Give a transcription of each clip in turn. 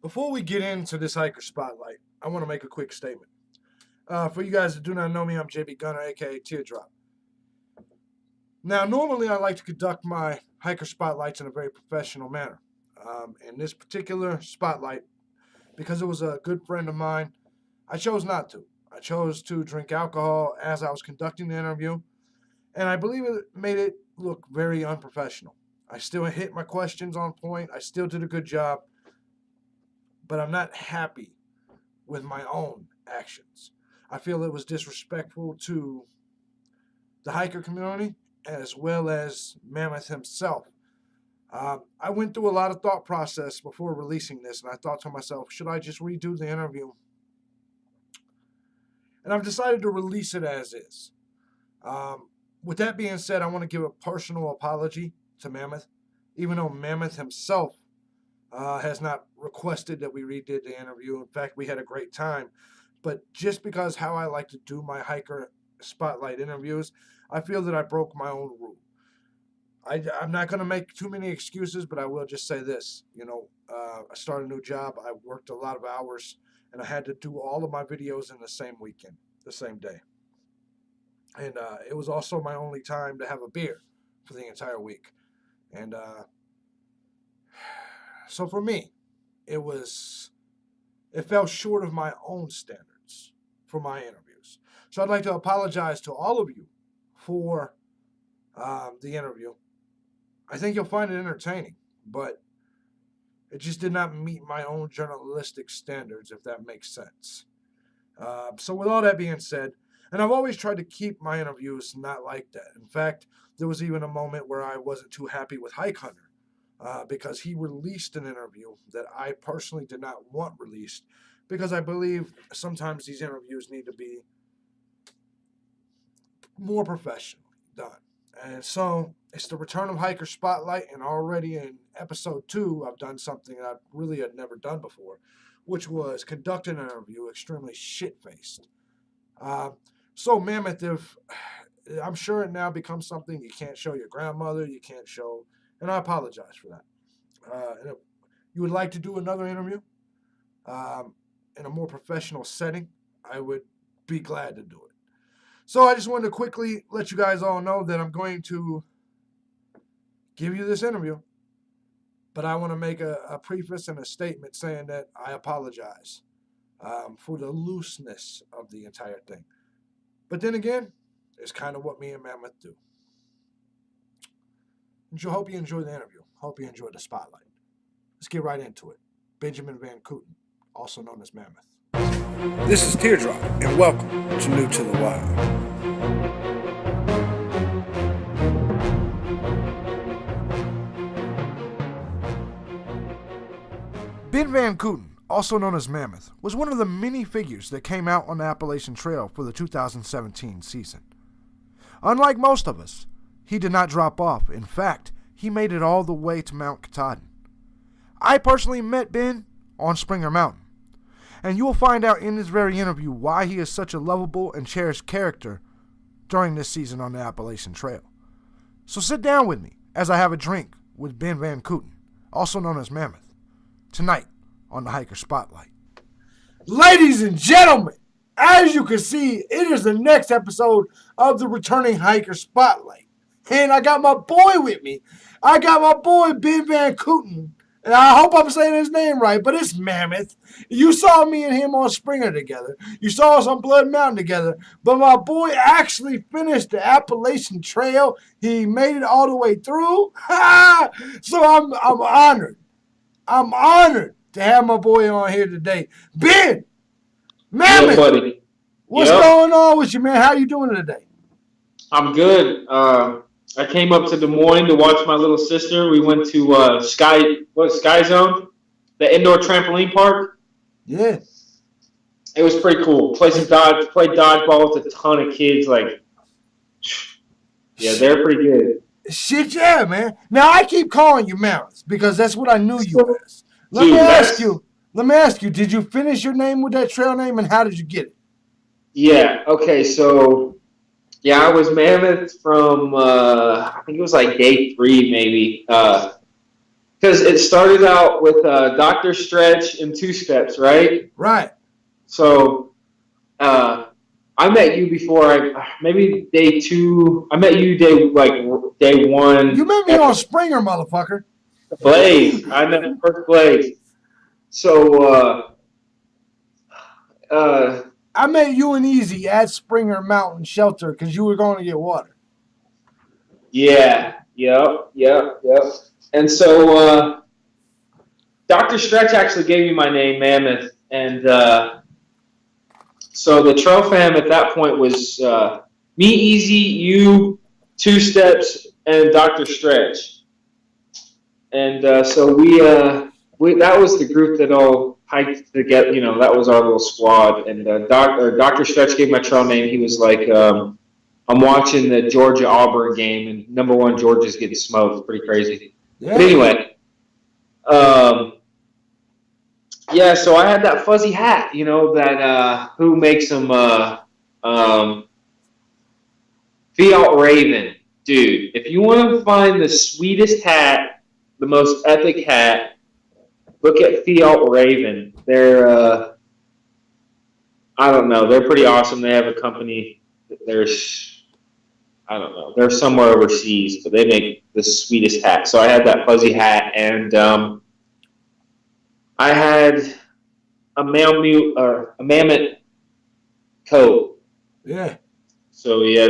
Before we get into this hiker spotlight, I want to make a quick statement. For you guys that do not know me, I'm JB Gunner, aka Teardrop. Now, normally I like to conduct my hiker spotlights in a very professional manner. In this particular spotlight, because it was a good friend of mine, I chose not to. I chose to drink alcohol as I was conducting the interview, and I believe it made it look very unprofessional. I still hit my questions on point. I still did a good job, but I'm not happy with my own actions. I feel it was disrespectful to the hiker community as well as Mammoth himself. I went through a lot of thought process before releasing this, and I thought to myself, should I just redo the interview? And I've decided to release it as is. With that being said, I want to give a personal apology to Mammoth, even though Mammoth himself has not requested that we redid the interview. In fact, we had a great time. But just because how I like to do my hiker spotlight interviews, I feel that I broke my own rule. I'm not going to make too many excuses, but I will just say this. I started a new job. I worked a lot of hours, and I had to do all of my videos in the same weekend, the same day. And it was also my only time to have a beer for the entire week. And so for me, it fell short of my own standards for my interviews. So I'd like to apologize to all of you for the interview. I think you'll find it entertaining, but it just did not meet my own journalistic standards, if that makes sense. So with all that being said, and I've always tried to keep my interviews not like that. In fact, there was even a moment where I wasn't too happy with Hike Hunter because he released an interview that I personally did not want released, because I believe sometimes these interviews need to be more professionally done. And so it's the return of Hiker Spotlight, and already in episode 2, I've done something that I really had never done before, which was conduct an interview extremely shit-faced. So Mammoth, I'm sure it now becomes something you can't show your grandmother, you can't show, and I apologize for that. And if you would like to do another interview in a more professional setting, I would be glad to do it. So I just wanted to quickly let you guys all know that I'm going to give you this interview, but I want to make a preface and a statement saying that I apologize for the looseness of the entire thing. But then again, it's kind of what me and Mammoth do. And I hope you enjoy the interview. Hope you enjoy the spotlight. Let's get right into it. Benjamin Van Kooten, also known as Mammoth. This is Teardrop, and welcome to New to the Wild. Ben Van Kooten, also known as Mammoth, was one of the many figures that came out on the Appalachian Trail for the 2017 season. Unlike most of us, he did not drop off. In fact, he made it all the way to Mount Kooten. I personally met Ben on Springer Mountain, and you will find out in this very interview why he is such a lovable and cherished character during this season on the Appalachian Trail. So sit down with me as I have a drink with Ben Van Kooten, also known as Mammoth, tonight on the Hiker Spotlight. Ladies and gentlemen, as you can see, it is the next episode of the returning Hiker Spotlight. And I got my boy with me. I got my boy Ben Van Kooten. And I hope I'm saying his name right, but it's Mammoth. You saw me and him on Springer together. You saw us on Blood Mountain together. But my boy actually finished the Appalachian Trail. He made it all the way through. So I'm honored. I'm honored to have my boy on here today. Ben! Mammoth! Yeah, buddy. What's going on with you, man? How you doing today? I'm good. I came up to Des Moines to watch my little sister. We went to Sky Zone, the indoor trampoline park. Yeah. It was pretty cool. Played dodgeball with a ton of kids. They're pretty good. Shit, yeah, man. Now I keep calling you Mammoth because that's what I knew you as. Let me ask you, did you finish your name with that trail name, and how did you get it? Yeah, okay, so, I was Mammoth from, I think it was like day 3, maybe. because it started out with Dr. Stretch and Two Steps, right? Right. So I met you before. Maybe day two. I met you day one. You met me on Springer, motherfucker. Blaze. I met first Blaze. So I met you and Easy at Springer Mountain Shelter because you were going to get water. yeah, yep. And so Dr. Stretch actually gave me my name, Mammoth, and so the trail fam at that point was me, Easy, you, Two Steps, and Dr. Stretch. And so we that was the group that all hiked together. You know, that was our little squad. And Dr. Stretch gave my trail name. He was like, I'm watching the Georgia Auburn game, and number one Georgia's getting smoked. It's pretty crazy. Yeah. But anyway, yeah. So I had that fuzzy hat. You know that who makes them? Fiat Raven, dude. If you want to find the sweetest hat, the most epic hat, look at Fiat Raven. They're, I don't know, they're pretty awesome. They have a company. I don't know, they're somewhere overseas, but they make the sweetest hat. So I had that fuzzy hat, and I had a mammoth coat. Yeah. So yeah,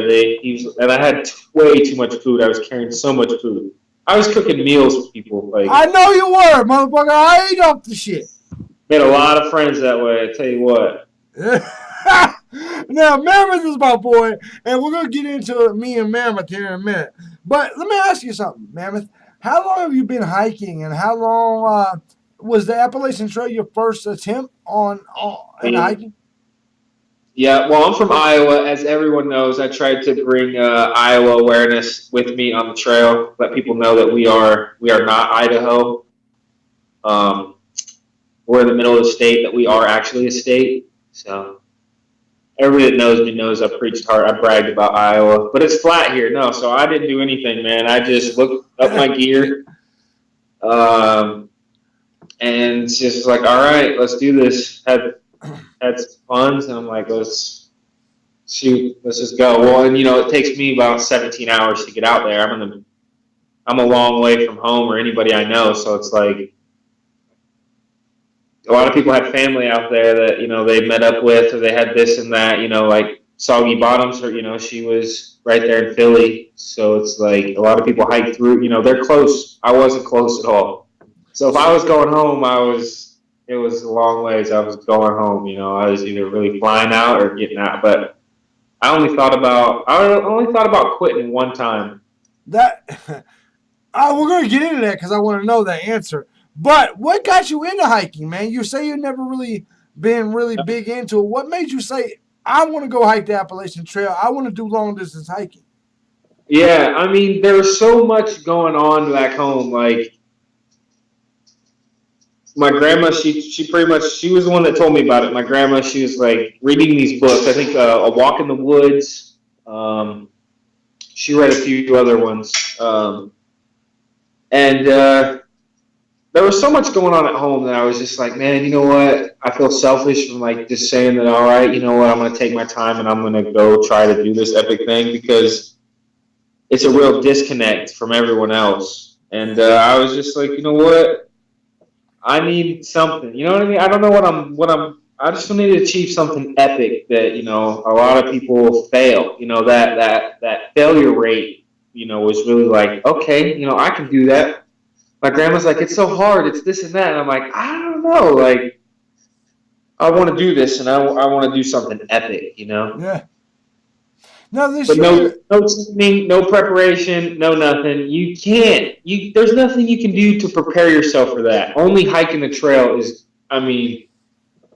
and I had way too much food. I was carrying so much food. I was cooking meals for people. Like, I know you were, motherfucker. I ate up the shit. Made a lot of friends that way. I tell you what. Now, Mammoth is my boy, and we're gonna get into me and Mammoth here in a minute. But let me ask you something, Mammoth. How long have you been hiking, and how long was the Appalachian Trail your first attempt on hiking? Yeah, well, I'm from Iowa. As everyone knows, I tried to bring Iowa awareness with me on the trail, let people know that we are not Idaho. We're in the middle of the state, that we are actually a state. So everybody that knows me knows I preached hard. I bragged about Iowa, but it's flat here. No, so I didn't do anything, man. I just looked up my gear, and it's just like, all right, let's do this. Had some funds, and I'm like, let's just go. Well, and it takes me about 17 hours to get out there. I'm a long way from home or anybody I know, so it's like a lot of people had family out there that they met up with, or they had this and that. Like Soggy Bottoms, or she was right there in Philly, so it's like a lot of people hike through. They're close. I wasn't close at all. So if I was going home, it was a long ways. I was going home, I was either really flying out or getting out. But I only thought about quitting one time. That we're gonna get into that because I want to know that answer. But what got you into hiking, man? You say you've never really been really big into it. What made you say, I want to go hike the Appalachian Trail? I want to do long distance hiking. Yeah, I mean, there was so much going on back home. Like, my grandma, she was the one that told me about it. My grandma, she was like reading these books. I think A Walk in the Woods. She read a few other ones. And there was so much going on at home that I was just like, man, you know what? I feel selfish from like just saying that, all right, you know what? I'm going to take my time and I'm going to go try to do this epic thing, because it's a real disconnect from everyone else. And I was just like, you know what? I need something. You know what I mean? I don't know I just need to achieve something epic that, a lot of people fail. That failure rate, was really like, okay, I can do that. My grandma's like, it's so hard. It's this and that. And I'm like, I don't know. Like, I want to do this, and I want to do something epic, Yeah. No, no preparation, no nothing. You can't. There's nothing you can do to prepare yourself for that. Only hiking the trail is. I mean,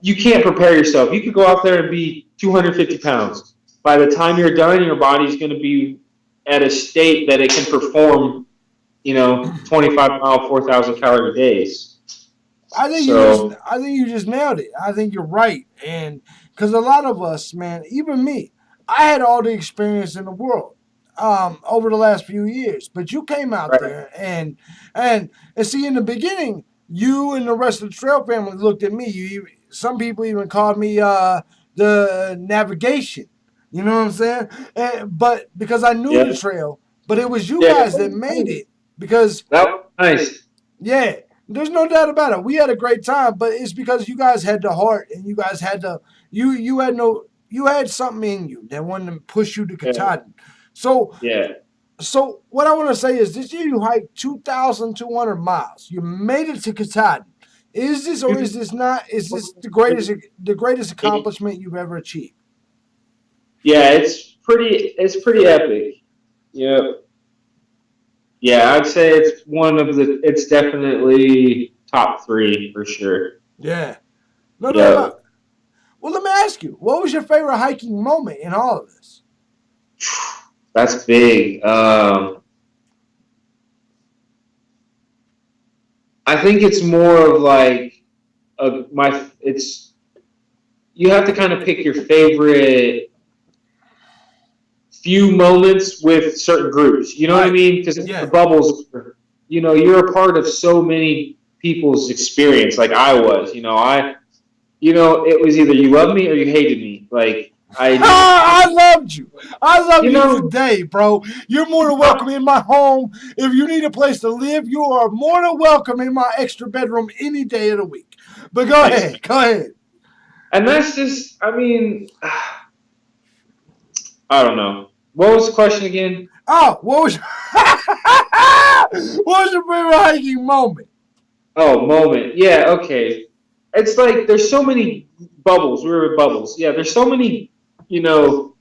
you can't prepare yourself. You could go out there and be 250 pounds. By the time you're done, your body's going to be at a state that it can perform, 25-mile, 4,000 calorie days. I think you just nailed it. I think you're right, and because a lot of us, man, even me. I had all the experience in the world. over the last few years. But you came out Right. there and see in the beginning, you and the rest of the trail family looked at me. Some people even called me the navigation. You know what I'm saying? But because I knew the Yeah. trail, but it was you Yeah. guys that made it because That was nice. yeah, there's no doubt about it. We had a great time, but it's because you guys had the heart and you guys had the you had something in you that wanted to push you to Yeah. Katahdin. So Yeah. so what I want to say is this year you hiked 2,200 miles. You made it to Katahdin. Is this or is this not? Is this the greatest accomplishment you've ever achieved? Yeah, it's pretty epic. Yeah. Yeah, I'd say it's definitely top three for sure. Yeah, no doubt Yeah. about it. Well, let me ask you, what was your favorite hiking moment in all of this? That's big. I think it's more of like it's you have to kind of pick your favorite few moments with certain groups. You know what I Right. mean? Because the Yeah. bubbles, you're a part of so many people's experience. Like I was, it was either you loved me or you hated me. Like I loved you. I love you you know, today, bro. You're more than welcome in my home. If you need a place to live, you are more than welcome in my extra bedroom any day of the week. But go nice. ahead. Go ahead. And that's just, I mean, I don't know. What was the question again? Oh, what was what was your favorite hiking moment? Oh, moment. Yeah, okay. It's like there's so many bubbles. We were bubbles. Yeah, there's so many, you know,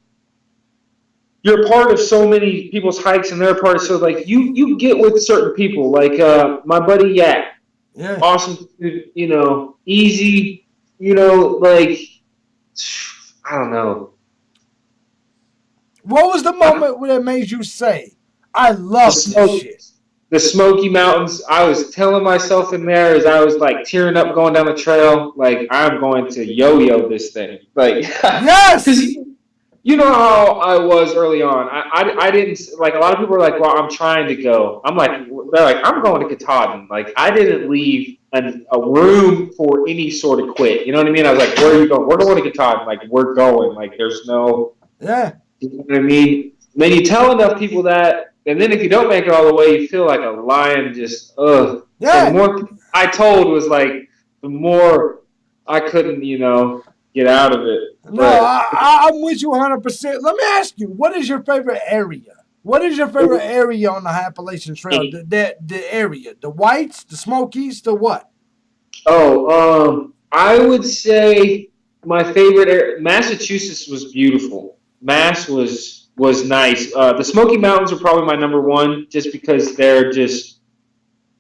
you're a part of so many people's hikes and they're a part of so like you get with certain people. Like my buddy Yak. Yeah. Awesome dude, easy, like I don't know. What was the moment that made you say, I The love this smoke shit? the Smoky Mountains, I was telling myself in there as I was like tearing up going down the trail, like I'm going to yo-yo this thing. Like, because Yes. you know how I was early on. I didn't, like, a lot of people are like, well, I'm trying to go. They're like, I'm going to Katahdin. Like, I didn't leave a room for any sort of quit. You know what I mean? I was like, where are you going? We're going to Katahdin. Like, we're going. Like, there's no, Yeah. you know what I mean? Then you tell enough people that, and then if you don't make it all the way, you feel like a lion just, ugh. So the Yeah. more I told was like, the more I couldn't, get out of it. No, But I'm with you 100%. Let me ask you, what is your favorite area? What is your favorite area on the Appalachian Trail? The area, the Whites, the Smokies, the what? I would say my favorite area, Massachusetts was beautiful. Mass was nice. The Smoky Mountains are probably my number one, just because it's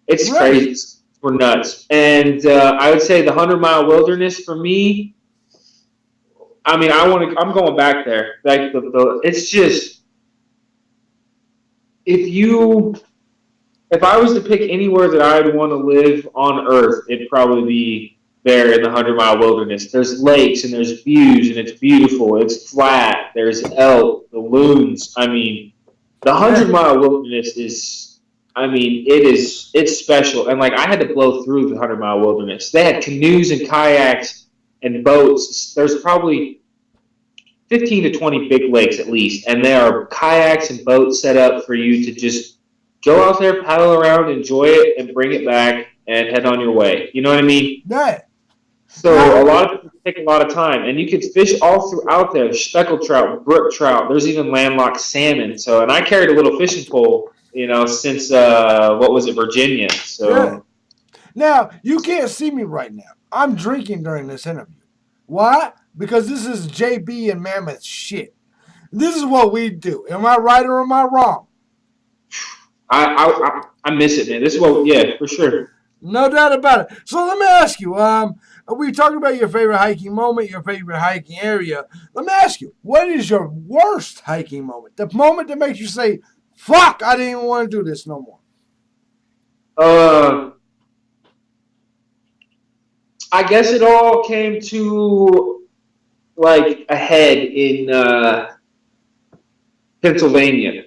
Really? crazy. We're nuts. And I would say the 100-mile wilderness for me. I mean, I'm going back there. Like it's just if I was to pick anywhere that I'd want to live on Earth, it'd probably be there in the 100-mile wilderness. There's lakes and there's views and it's beautiful. It's flat. There's elk, the loons. I mean, the Yeah. 100-mile wilderness is. I mean, it's special. And like I had to blow through the 100-mile wilderness. They had canoes and kayaks and boats. There's probably 15 to 20 big lakes at least, and there are kayaks and boats set up for you to just go out there, paddle around, enjoy it, and bring it back and head on your way. You know what I mean? Yeah. So a Now, lot of people take a lot of time, and you can fish all throughout there. There's speckled trout, brook trout. There's even landlocked salmon. So, and I carried a little fishing pole, since what was it, Virginia? yeah. So Now, you can't see me right now. I'm drinking during this interview. Why? Because this is JB and Mammoth shit. This is what we do. Am I right or am I wrong? I miss it, man. This is what, yeah, for sure. No doubt about it. So let me ask you, we talked about your favorite hiking moment, your favorite hiking area. Let me ask you, what is your worst hiking moment? The moment that makes you say, fuck, I didn't even want to do this no more. Uh, I guess it all came to like a head in Pennsylvania.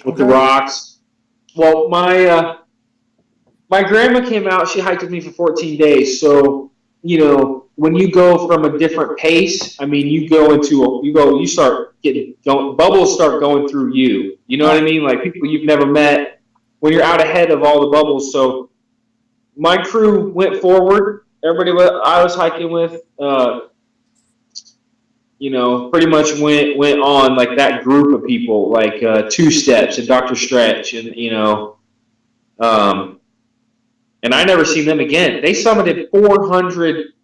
with the rocks. Well, my grandma came out. She hiked with me for 14 days. So, when you go from a different pace, I mean, you start getting going, bubbles start going through you. You know what I mean? Like people you've never met when you're out ahead of all the bubbles. So my crew went forward. Everybody I was hiking with, pretty much went on like that group of people, like Two Steps and Dr. Stretch, and and I never seen them again. They summited 400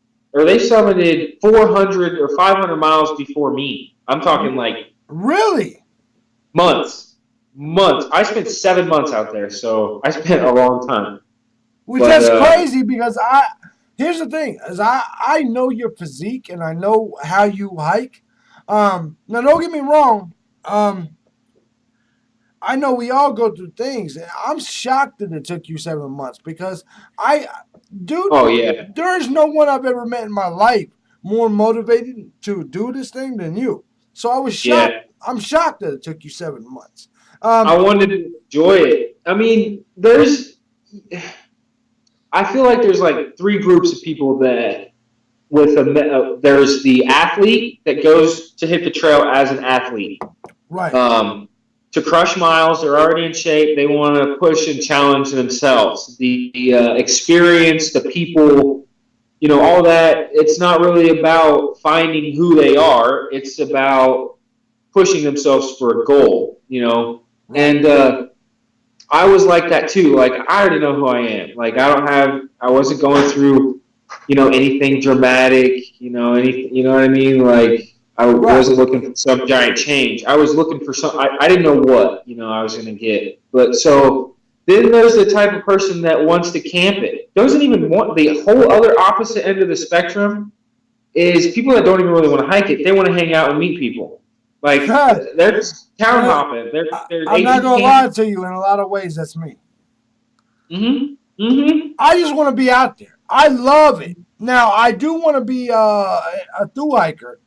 or 500 miles before me. I'm talking like really months. I spent 7 months out there, so I spent a long time. Which that's crazy because here's the thing, is I know your physique and I know how you hike. Now don't get me wrong. I know we all go through things. I'm shocked that it took you 7 months because oh yeah, there is no one I've ever met in my life more motivated to do this thing than you. So I was shocked. Yeah. I'm shocked that it took you 7 months. I wanted to enjoy it. I mean, I feel like there's like three groups of people that there's the athlete that goes to hit the trail as an athlete. Right. To crush miles, they're already in shape. They want to push and challenge themselves. The experience, the people, all that. It's not really about finding who they are. It's about pushing themselves for a goal, Right. And I was like that too. Like I already know who I am. Like I wasn't going through, anything dramatic. You know what I mean? Like. I wasn't looking for some giant change. I was looking for some. I didn't know what I was going to get. But so then there's the type of person that wants to camp it. Doesn't even want the whole other opposite end of the spectrum is people that don't even really want to hike it. They want to hang out and meet people. Like they're just town hopping. I'm not going to lie to you. In a lot of ways, that's me. I just want to be out there. I love it. Now I do want to be a thru hiker.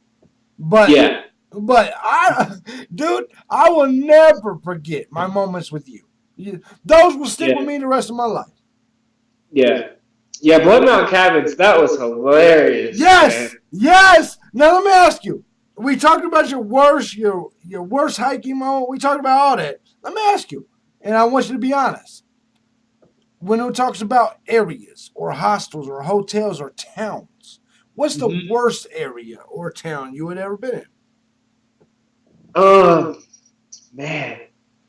But yeah. But I will never forget my moments with you. Those will stick with me the rest of my life. Yeah. Yeah, Blood Mountain Cabins, that was hilarious. Yes. Man. Yes. Now let me ask you. We talked about your worst hiking moment. We talked about all that. Let me ask you, and I want you to be honest. When it talks about areas or hostels or hotels or towns, what's the worst area or town you had ever been in? Man.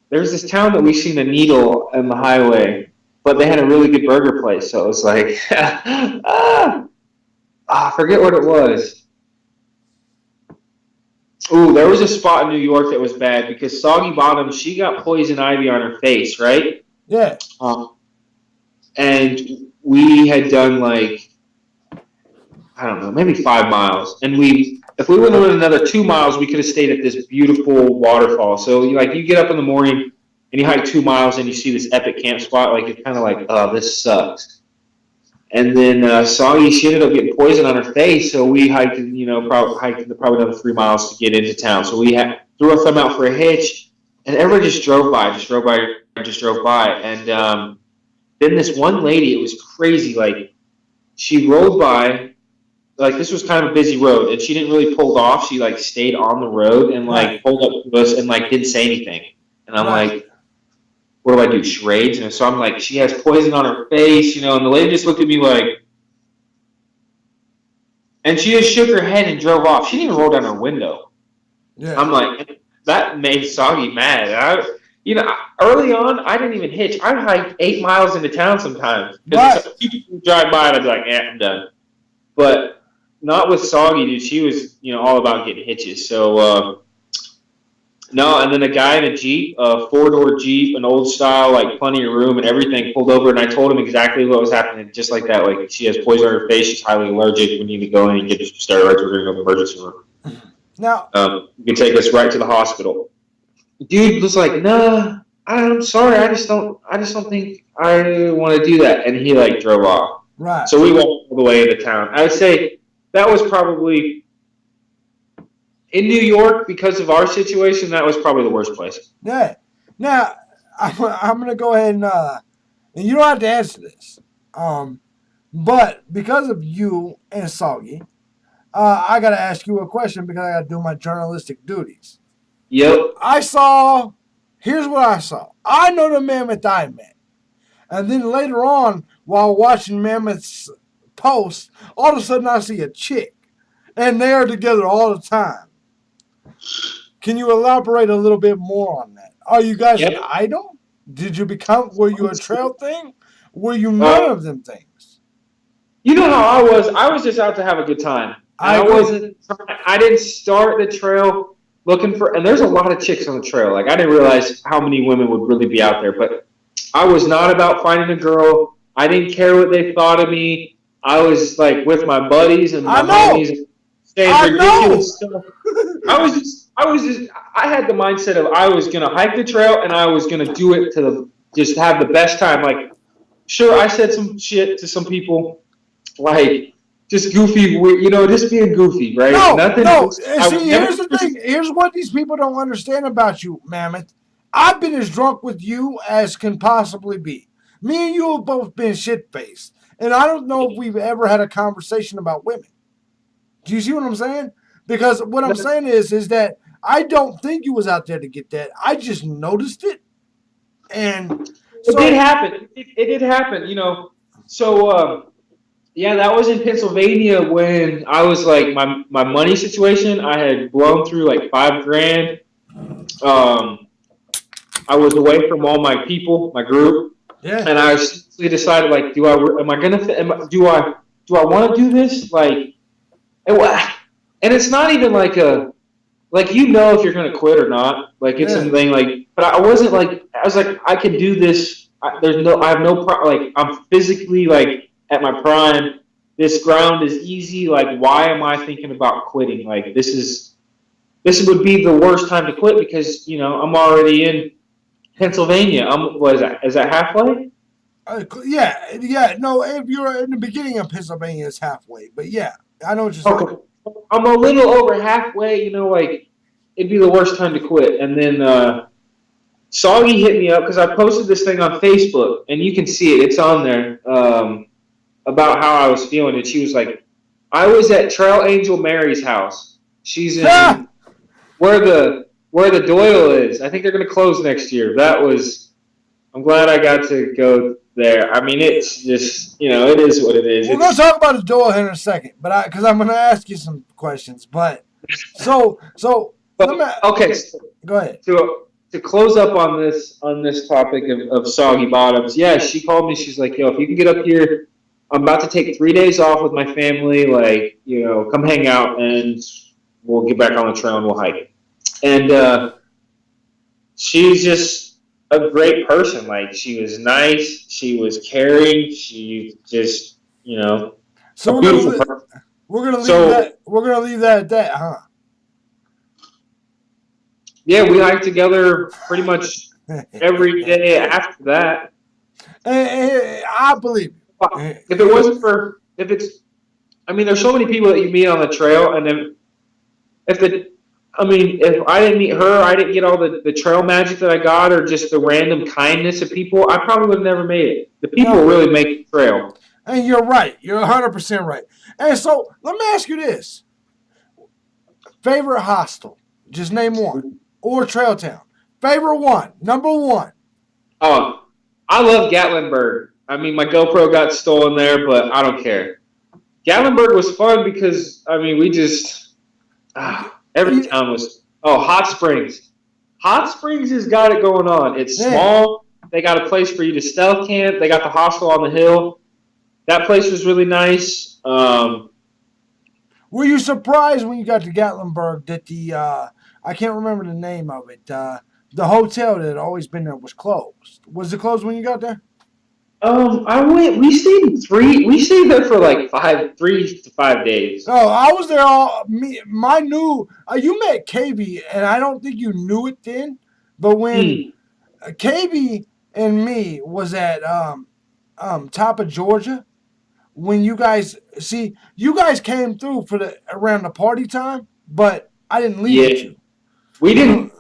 There's this town that we seen a needle on the highway, but they had a really good burger place, so it was like, I forget what it was. Ooh, there was a spot in New York that was bad because Soggy Bottom, she got poison ivy on her face, right? Yeah. And we had done like, I don't know, maybe 5 miles. And if we would have done another 2 miles, we could have stayed at this beautiful waterfall. So you get up in the morning and you hike 2 miles and you see this epic camp spot. Like you're kind of like, oh, this sucks. And then Soggy, she ended up getting poison on her face. So we hiked, probably another 3 miles to get into town. So we threw our thumb out for a hitch, and everybody just drove by. And then this one lady, it was crazy. Like she rode by. Like this was kind of a busy road, and she didn't really pull off. She like stayed on the road and like pulled up to us and like didn't say anything. And I'm like, what do I do? Charades? And so I'm like, she has poison on her face, and the lady just looked at me like, and she just shook her head and drove off. She didn't even roll down her window. Yeah. I'm like, that made Soggy mad. Early on, I didn't even hitch. I'd hike 8 miles into town sometimes. People would drive by and I'd be like, I'm done. But not with Soggy, dude. She was, all about getting hitches. So, no, and then a guy in a Jeep, a 4-door Jeep, an old style, like plenty of room and everything, pulled over, and I told him exactly what was happening, just like that. Like, she has poison on her face, she's highly allergic, we need to go in and get some steroids, we're going to go to the emergency room. Now, you can take us right to the hospital. Dude was like, nah, I'm sorry, I just don't think I want to do that. And he, like, drove off. Right. So we walked all the way into town. I would say that was probably... In New York, because of our situation, that was probably the worst place. Yeah. Now, I'm going to go ahead and you don't have to answer this. But because of you and Soggy, I got to ask you a question because I got to do my journalistic duties. Yep. Here's what I saw. I know the Mammoth I met. And then later on, while watching Mammoth's post, all of a sudden I see a chick. And they are together all the time. Can you elaborate a little bit more on that? Are you guys an Yep. idol? Were you a trail thing? Were you none Uh, of them things? you know how I was? I was just out to have a good time. And I agree. I didn't start the trail looking for, and there's a lot of chicks on the trail. Like, I didn't realize how many women would really be out there, but I was not about finding a girl. I didn't care what they thought of me. I was like with my buddies and I my know. homies saying I know. ridiculous stuff. I had the mindset of I was going to hike the trail and I was going to do it just have the best time. Like, sure, I said some shit to some people, like, just goofy, just being goofy, right? Nothing. No. I See, would never. here's the thing. Here's what these people don't understand about you, Mammoth. I've been as drunk with you as can possibly be. Me and you have both been shit faced. And I don't know if we've ever had a conversation about women. Do you see what I'm saying? Because what I'm saying is that I don't think you was out there to get that. I just noticed it. And It did so happen. It did happen, So, yeah, that was in Pennsylvania when I was like my money situation. I had blown through like $5,000. I was away from all my people, my group, yeah. and I seriously decided like, do I want to do this? Like, and it's not even like if you're gonna quit or not. Like, it's Yeah. something like, but I wasn't like, I was like, I can do this. I have no like, I'm physically like at my prime. This ground is easy. Like, why am I thinking about quitting? Like, this would be the worst time to quit because I'm already in Pennsylvania. What is that? Is that halfway? Yeah. No, if you're in the beginning of Pennsylvania, it's halfway. But yeah, I know what you're saying. Okay. I'm a little over halfway. Like, it'd be the worst time to quit. And then Soggy hit me up because I posted this thing on Facebook, and you can see it. It's on there about how I was feeling, and she was like, "I was at Trail Angel Mary's house. She's Ah! in where the Doyle is. I think they're going to close next year. I'm glad I got to go there. I mean, it's just it is what it is. We're going to talk about the Doyle here in a second, but because I'm going to ask you some questions. But so let me Okay. go ahead. To close up on this topic of soggy bottoms, yeah, she called me. She's like, "Yo, if you can get up here, I'm about to take 3 days off with my family. Like, come hang out, and we'll get back on the trail and we'll hike." And she's just a great person. Like, she was nice, she was caring, she just So a beautiful person. we're gonna leave that at that, huh? Yeah, we hiked together pretty much every day after that. I believe you. If it wasn't for, if it's, I mean, there's so many people that you meet on the trail, and then if I didn't meet her, I didn't get all the trail magic that I got, or just the random kindness of people, I probably would have never made it. The people really make the trail. And you're right. You're 100% right. And so let me ask you this: favorite hostel? Just name one, or trail town. Favorite one, number one. Oh, I love Gatlinburg. I mean, my GoPro got stolen there, but I don't care. Gatlinburg was fun because we just every town was. Oh, Hot Springs. Hot Springs has got it going on. It's small. They got a place for you to stealth camp. They got the hostel on the hill. That place was really nice. Were you surprised when you got to Gatlinburg that the I can't remember the name of it. The hotel that had always been there was closed. Was it closed when you got there? I went. We stayed there for like 3 to 5 days. Oh, I was there you met KB, and I don't think you knew it then, but when KB and me was at top of Georgia, when you guys came through for around the party time, but I didn't leave with you.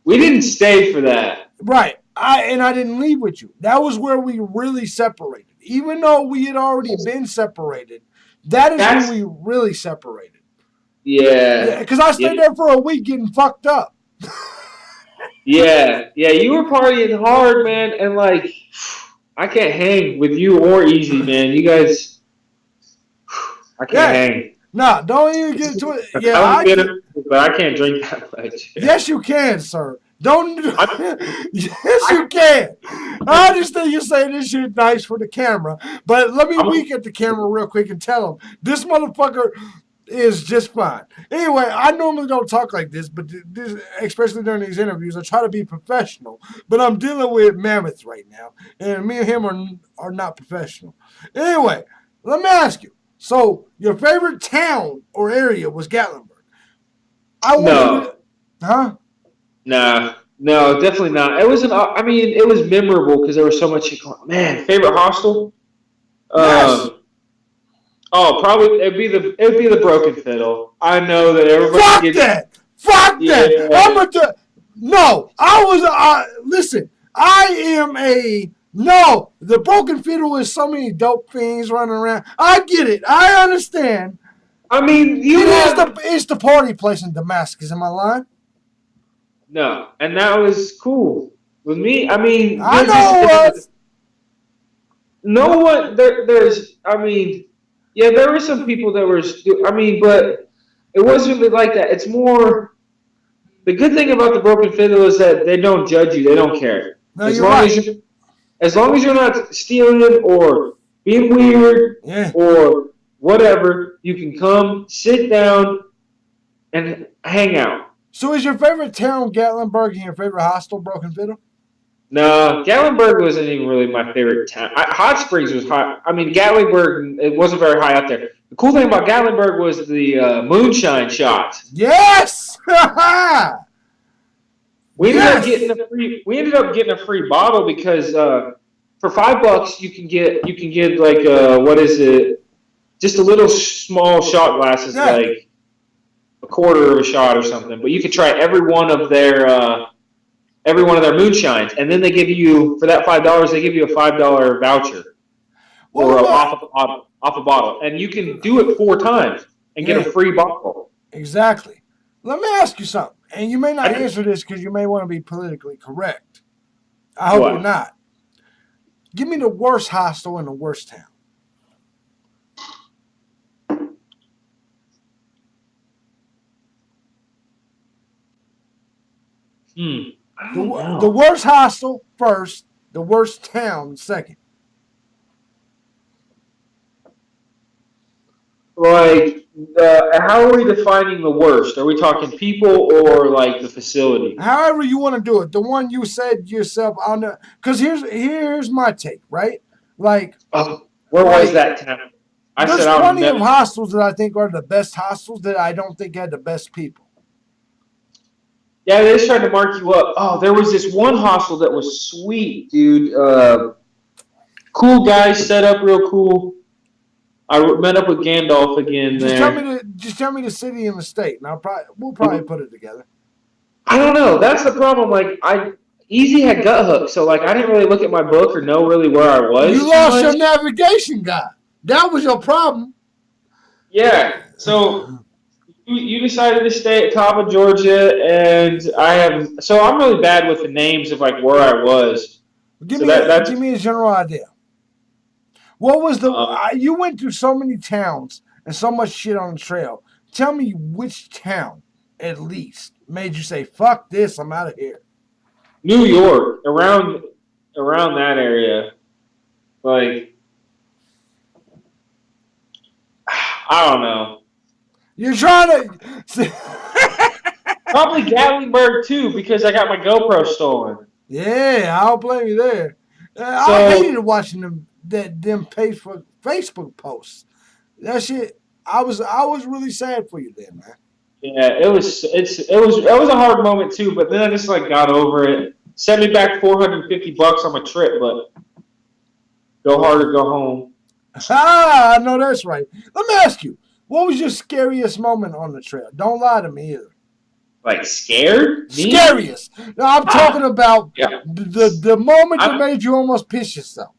We didn't stay for that. Right. I didn't leave with you. That was where we really separated. Even though we had already been separated, that is when That's we really separated. Yeah, yeah, because I yeah, stayed there for a week getting fucked up. yeah, yeah. You were partying hard, man, and like I can't hang with you or Easy, man. You guys, I can't Yeah. hang. Nah, don't even get into it. Yeah, I was I get. bitter, but I can't drink that much. Yes, you can, sir. Don't. I, Yes, I, you can. I understand you saying this shit nice for the camera, but let me I'm, wink at the camera real quick and tell them this motherfucker is just fine. Anyway, I normally don't talk like this, but this, especially during these interviews, I try to be professional. But I'm dealing with Mammoth right now, and me and him are not professional. Anyway, let me ask you. So, your favorite town or area was Gatlinburg. I want you no, to, huh? nah, no, definitely not. It wasn't. I mean, it was memorable because there was so much. Man, favorite hostel. Yes. Um, oh, probably it'd be the Broken Fiddle. I know that everybody Fuck gets. that. Fuck that. I'm Yeah, gonna. No, I was. Listen, I am a. No, the Broken Fiddle is so many dope things running around. I get it. I understand. I mean, It you is have the party place in Damascus. Am I lying? no, and that was cool with me. I mean, I there's just know it was. no one there. There's, I mean, yeah, there were some people that were. I mean, but it wasn't really like that. It's more. The good thing about the Broken Fiddle is that they don't judge you. They don't care. No, As you're long right. as you, as long as you're not stealing or being weird Yeah. or whatever, you can come, sit down, and hang out. So, is your favorite town Gatlinburg and your favorite hostel Broken Fiddle? No, Gatlinburg wasn't even really my favorite town. Hot Springs was hot. I mean, Gatlinburg, it wasn't very high up there. The cool thing about Gatlinburg was the moonshine shot. Yes. We ended up Yes. getting a free. We ended up getting a free bottle because for $5 you can get like what is it? Just a little small shot glasses, Yeah. like a quarter of a shot or something. But you could try every one of their moonshines, and then they give you for that $5 they give you a $5 voucher Well, for let me. off a bottle, and you can do it 4 times and get a Yeah. free bottle. Exactly. Let me ask you something, and you may not I, answer this because you may want to be politically correct. I hope you're what? not. Give me the worst hostel in the worst town. I don't The know. worst hostel first, the worst town second. Like, how are we defining the worst? Are we talking people or like the facility? However you want to do it. The one you said yourself on the because here's my take, right? Like Where was like that town? I there's said I've plenty of never. hostels that I think are the best hostels that I don't think had the best people. Yeah, they just tried to mark you up. Oh, there was this one hostel that was sweet, dude. Cool guys, set up real cool. I met up with Gandalf again there. Just tell me the city and the state, and we'll probably put it together. I don't know. That's the problem. Like I Easy had gut hook, so like I didn't really look at my book or know really where I You was too lost your much. navigation guy. That was your problem. Yeah. So you decided to stay at top of Georgia, and I have. So I'm really bad with the names of like where I was. Give So me that a that's give me a general idea. What was the? uh, You went through so many towns and so much shit on the trail. Tell me which town, at least, made you say "fuck this"? I'm out of here. New York, around that area. Like I don't know. You're trying to. Probably Gatlinburg too because I got my GoPro stolen. Yeah, I don't blame you there. I So hated watching them Facebook posts. That shit. I was really sad for you then, man. yeah, it was a hard moment too. But then I just like got over it. Sent me back $450 on my trip, but go hard or go home. Ah, I know that's right. Let me ask you, what was your scariest moment on the trail? Don't lie to me either. Like scared? Me? Scariest. No, I'm talking about Yeah. the moment that made you almost piss yourself.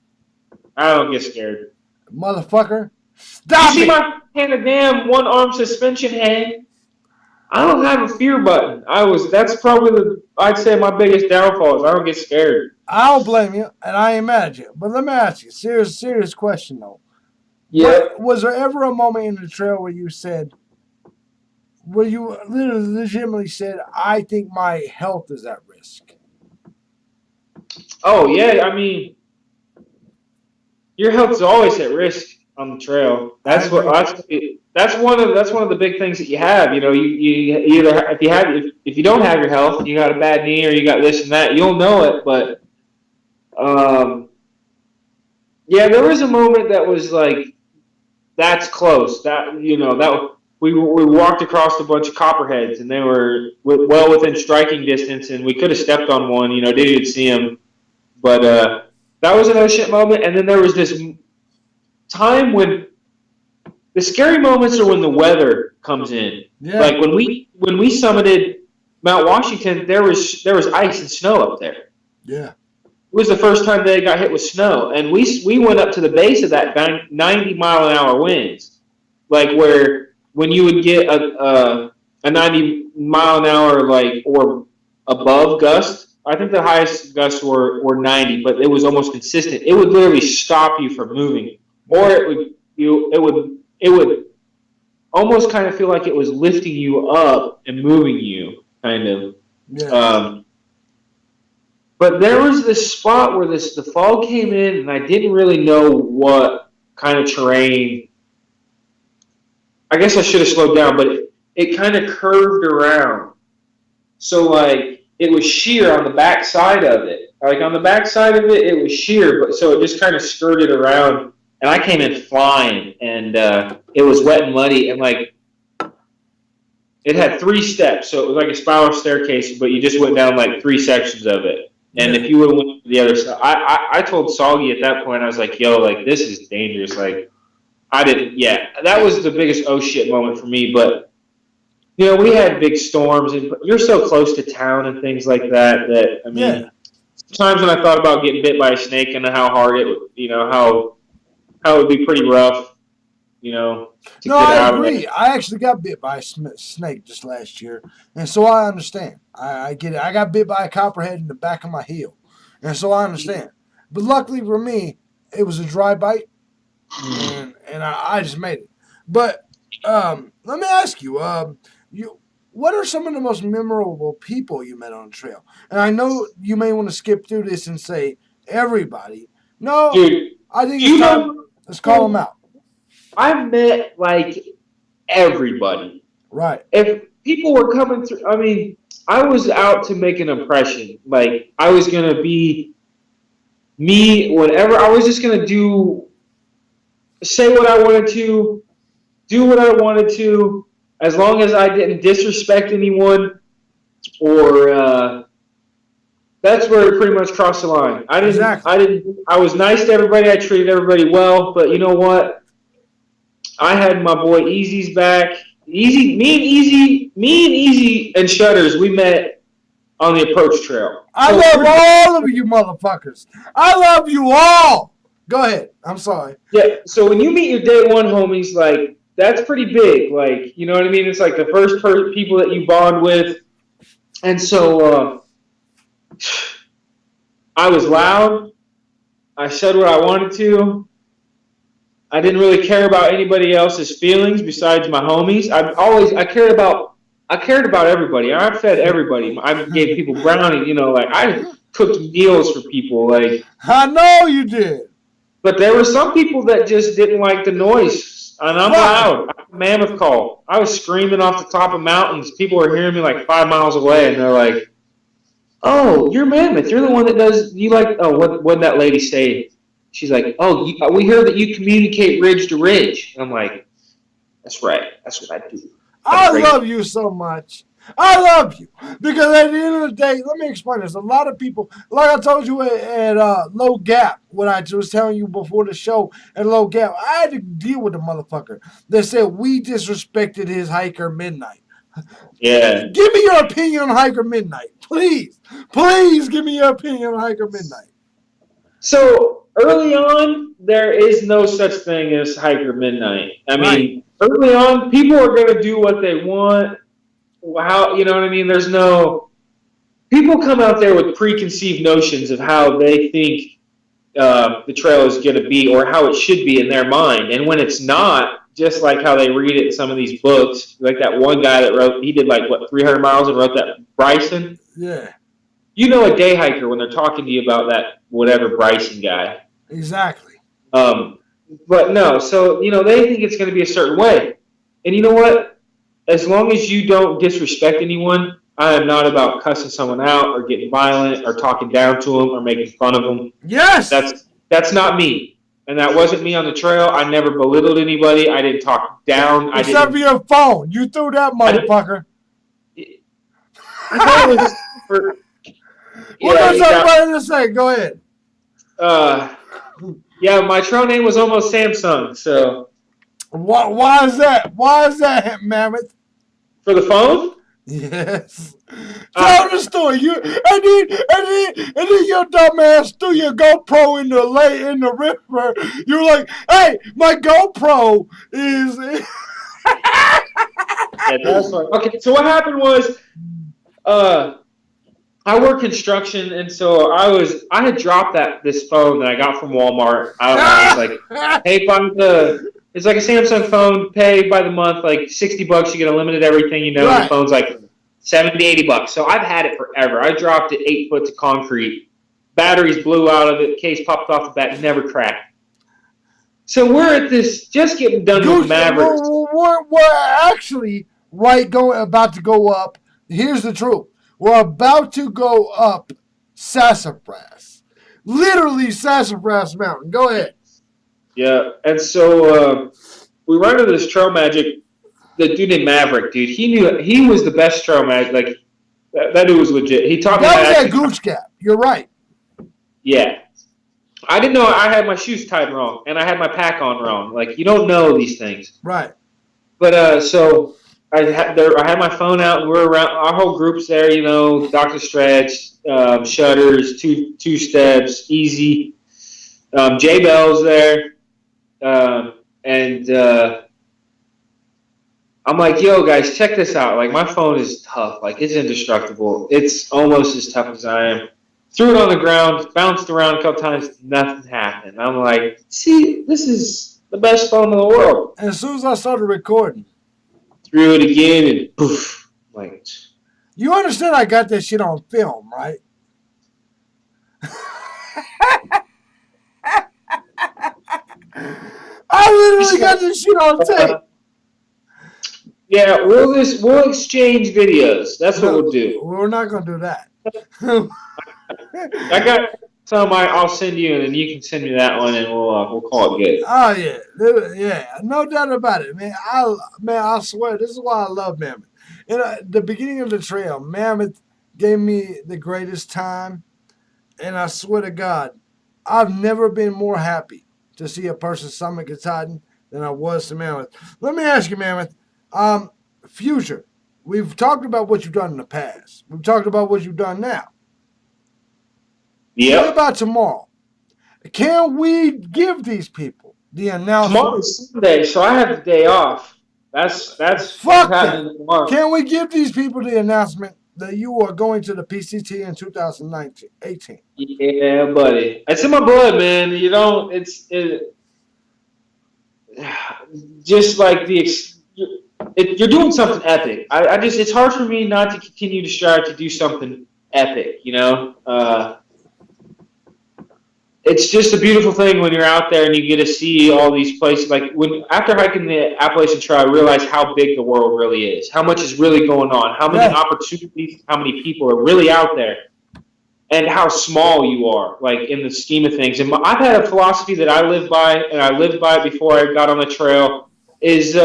I don't get scared. Motherfucker. You Stop see it. my hand of damn one arm suspension hang? I don't have a fear button. That's probably I'd say my biggest downfall is I don't get scared. I don't blame you, and I ain't mad at you. But let me ask you, serious question though. Yep. Was there ever a moment in the trail where you literally legitimately said, I think my health is at risk? Oh yeah, I mean, your health's always at risk on the trail. That's one of the big things that you have. You know, you either if you don't have your health, you got a bad knee or you got this and that. You'll know it, but yeah, there was a moment that was like that's close. That that we walked across a bunch of copperheads and they were well within striking distance, and we could have stepped on one. You know, didn't even see them, but that was an oh shit moment. And then there was this time when the scary moments are when the weather comes in. Yeah. Like when we summited Mount Washington, there was ice and snow up there. Yeah. It was the first time they got hit with snow, and we went up to the base of that 90-mile-an-hour winds, like where when you would get a 90-mile-an-hour like or above gust. I think the highest gusts were 90, but it was almost consistent. It would literally stop you from moving, or it would almost kind of feel like it was lifting you up and moving you, kind of. Yeah. But there was this spot where the fog came in, and I didn't really know what kind of terrain. I guess I should have slowed down, but it kind of curved around. So, like, it was sheer on the back side of it. Like, on the back side of it, it was sheer, but so it just kind of skirted around, and I came in flying, and it was wet and muddy, and, like, it had 3 steps, so it was like a spiral staircase, but you just went down, like, 3 sections of it. And if you would have went to the other side, I told Soggy at that point, I was like, yo, like, this is dangerous. Like, that was the biggest oh shit moment for me. But, you know, we had big storms, and you're so close to town and things like that, I mean, times when I thought about getting bit by a snake and how hard it would, you know, how it would be pretty rough, you know, to No, get I out of agree. it. I actually got bit by a snake just last year, and so I understand. I get it. I got bit by a copperhead in the back of my heel, and so I understand. But luckily for me, it was a dry bite, and I just made it. But let me ask you, what are some of the most memorable people you met on the trail? And I know you may want to skip through this and say everybody. No, Dude, I think it's time. Let's call them out. I've met, like, everybody. Right. If people were coming through, I mean, I was out to make an impression. Like, I was going to be me, whatever. I was just going to say what I wanted to, do what I wanted to, as long as I didn't disrespect anyone or, that's where it pretty much crossed the line. I was nice to everybody. I treated everybody well, but you know what? I had my boy Easy's back. Me and Easy and Shutters, we met on the approach trail. I love all of you motherfuckers. I love you all. Go ahead. I'm sorry. Yeah, so when you meet your day one homies, like, that's pretty big. Like, you know what I mean? It's like the first people that you bond with. And so I was loud. I said what I wanted to. I didn't really care about anybody else's feelings besides my homies. I cared about everybody. I fed everybody. I gave people brownies, you know, like I cooked meals for people, like. I know you did. But there were some people that just didn't like the noise, and I'm loud. Mammoth call. I was screaming off the top of mountains. People were hearing me like 5 miles away, and they're like, "Oh, you're Mammoth. You're the one that does. You like? Oh, what did that lady say?" She's like, "Oh, we heard that you communicate ridge to ridge." And I'm like, "That's right. That's what I do." I love you so much. I love you. Because at the end of the day, let me explain this. A lot of people, like I told you at Low Gap, when I was telling you before the show at Low Gap, I had to deal with the motherfucker that said we disrespected his hiker Midnight. Yeah. Give me your opinion on Hiker Midnight, please. Please give me your opinion on Hiker Midnight. So early on, there is no such thing as Hiker Midnight. I mean, early on, people are going to do what they want. How, you know what I mean? There's no people come out there with preconceived notions of how they think the trail is going to be or how it should be in their mind. And when it's not, just like how they read it in some of these books, like that one guy that wrote, he did like, what, 300 miles and wrote that, Bryson? Yeah. You know a day hiker when they're talking to you about that whatever Bryson guy. Exactly. But no, so, you know, they think it's going to be a certain way. And you know what? As long as you don't disrespect anyone, I am not about cussing someone out or getting violent or talking down to them or making fun of them. Yes. That's not me. And that wasn't me on the trail. I never belittled anybody. I didn't talk down. Except for your phone. You threw that motherfucker. I thought it was for... What was I trying to say? Go ahead. Yeah, my trail name was almost Samsung, so... Why is that? Why is that, Mammoth? For the phone? Yes. Tell the story. And then your dumb ass threw your GoPro in the river. You're like, hey, my GoPro is. Yeah, that's right. Okay, so what happened was, I work construction, and so I had dropped this phone that I got from Walmart. I was like, hey, it's like a Samsung phone, pay by the month, like $60, you get unlimited everything, you know, right. The phone's like $70, $80. So I've had it forever. I dropped it 8 foot to concrete. Batteries blew out of it, case popped off the back, never cracked. So we're at this, just getting done with Mavericks. We're actually about to go up. Here's the truth. We're about to go up Sassafras. Literally Sassafras Mountain. Go ahead. Yeah, and so we run into this trail magic. The dude named Maverick, dude, he was the best trail magic. Like that dude was legit. He taught me. That was that Gooch Gap. You're right. Yeah, I didn't know I had my shoes tied wrong and I had my pack on wrong. Like you don't know these things, right? But so I had my phone out and we're around. Our whole group's there, you know. Dr. Stretch, Shutters, two steps, Easy, J Bell's there. I'm like, yo, guys, check this out. Like, my phone is tough. Like, it's indestructible. It's almost as tough as I am. Threw it on the ground, bounced around a couple times, nothing happened. I'm like, see, this is the best phone in the world. And as soon as I started recording, threw it again and poof. Like, you understand I got that shit on film, right? I literally got this shit on tape. Yeah, we'll exchange videos. That's what we'll do. We're not gonna do that. I got some I'll send you, and then you can send me that one, and we'll call it good. Oh yeah, no doubt about it, man. I swear, this is why I love Mammoth. In the beginning of the trail, Mammoth gave me the greatest time, and I swear to God, I've never been more happy to see a person's stomach get tightened than I was to Mammoth. Let me ask you, Mammoth, future. We've talked about what you've done in the past. We've talked about what you've done now. Yeah. What about tomorrow? Can we give these people the announcement? Tomorrow's Sunday, so I have the day off. That's fuck that. Tomorrow. Can we give these people the announcement that you are going to the PCT in 2018? Yeah, buddy. It's in my blood, man. You know, it's just like you're doing something epic. It's hard for me not to continue to strive to do something epic, you know? It's just a beautiful thing when you're out there and you get to see all these places. Like after hiking the Appalachian Trail, I realized how big the world really is, how much is really going on, how many opportunities, how many people are really out there, and how small you are, like in the scheme of things. And I've had a philosophy that I live by, and I lived by it before I got on the trail, is,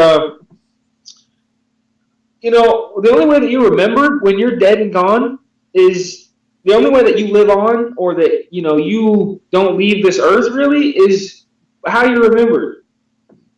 you know, the only way that you remember when you're dead and gone is the only way that you live on, or that, you know, you don't leave this earth really, is how you're remembered.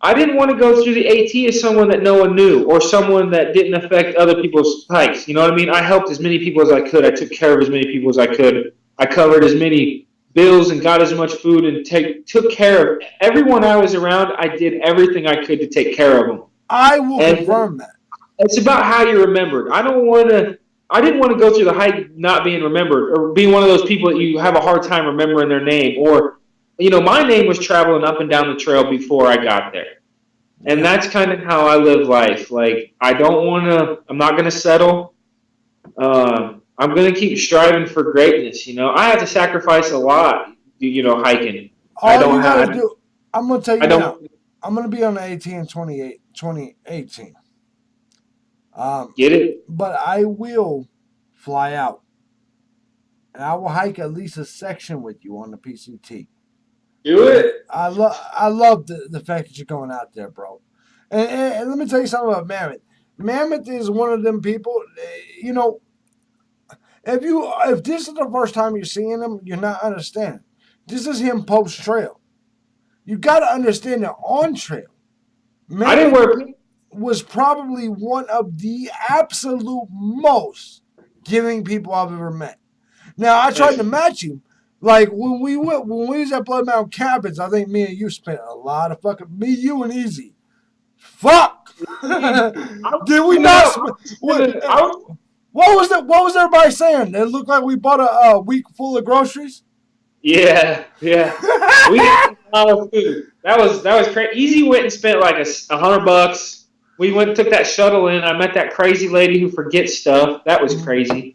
I didn't want to go through the AT as someone that no one knew or someone that didn't affect other people's hikes. You know what I mean? I helped as many people as I could. I took care of as many people as I could. I covered as many bills and got as much food and took care of everyone I was around. I did everything I could to take care of them. I will confirm that. It's about how you're remembered. I didn't want to go through the hike not being remembered or being one of those people that you have a hard time remembering their name. Or, my name was traveling up and down the trail before I got there. And that's kind of how I live life. Like, I'm not going to settle. I'm going to keep striving for greatness. I have to sacrifice a lot, hiking. I'm going to tell you now. I'm going to be on the AT in 2018. Get it? But I will fly out. And I will hike at least a section with you on the PCT. Do it. I love the fact that you're going out there, bro. And let me tell you something about Mammoth. Mammoth is one of them people, if this is the first time you're seeing him, you're not understanding. This is him post-trail. You got to understand that on trail, Mammoth was probably one of the absolute most giving people I've ever met. Now, I tried to match him. Like, when we was at Blood Mountain Cabins, I think me and you spent a lot of me, you, and Easy. Fuck! Did we not? What was everybody saying? It looked like we bought a week full of groceries. Yeah. We did a lot of food. That was crazy. Easy went and spent like $100. We went and took that shuttle in. I met that crazy lady who forgets stuff. That was crazy.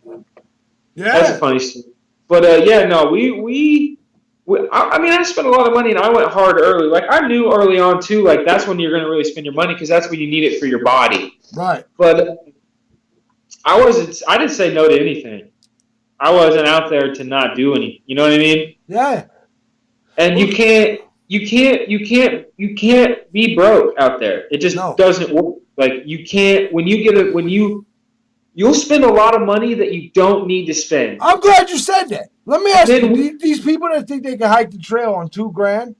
Yeah, that's a funny story. But I spent a lot of money and I went hard early. Like, I knew early on too, like, that's when you're going to really spend your money because that's when you need it for your body. Right. But I didn't say no to anything. I wasn't out there to not do anything. You know what I mean? Yeah. And you can't be broke out there. It just doesn't work. Like, you can't, you'll spend a lot of money that you don't need to spend. I'm glad you said that. Let me ask you, these people that think they can hike the trail on $2,000,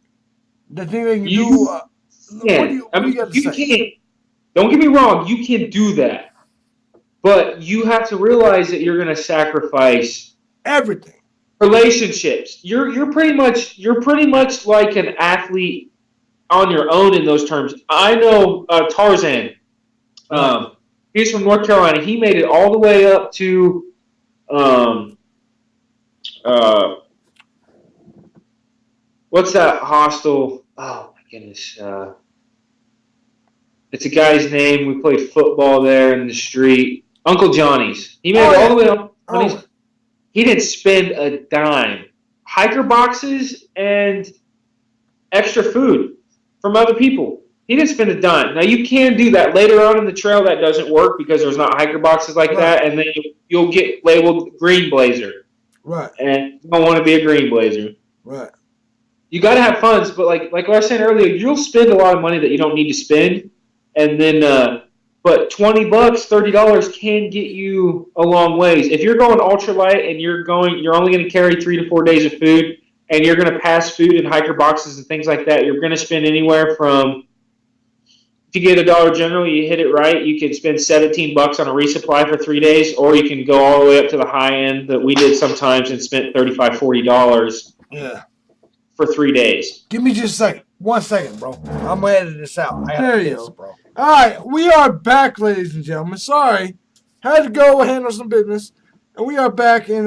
that think they can do, what do you got to say? Can't. Don't get me wrong, you can do that. But you have to realize that you're going to sacrifice everything. Relationships. You're pretty much like an athlete on your own in those terms. I know Tarzan. He's from North Carolina. He made it all the way up to what's that hostel? Oh my goodness. It's a guy's name. We played football there in the street. Uncle Johnny's. He made it all the way up. He didn't spend a dime. Hiker boxes and extra food from other people. He didn't spend a dime. Now, you can do that later on in the trail. That doesn't work because there's not hiker boxes like that, and then you'll get labeled green blazer. Right. And you don't want to be a green blazer. Right. You got to have funds, but like I was saying earlier, you'll spend a lot of money that you don't need to spend, and then but $20, $30 can get you a long ways. If you're going ultralight and you're only going to carry 3 to 4 days of food, and you're going to pass food in hiker boxes and things like that, you're going to spend anywhere from, if you get a Dollar General, you hit it right, you can spend $17 on a resupply for 3 days, or you can go all the way up to the high end that we did sometimes and spent $35, $40 for 3 days. Give me just a second. 1 second, bro. I'm going to edit this out. There you go, bro. All right, we are back, ladies and gentlemen. Sorry. Had to go handle some business. And we are back in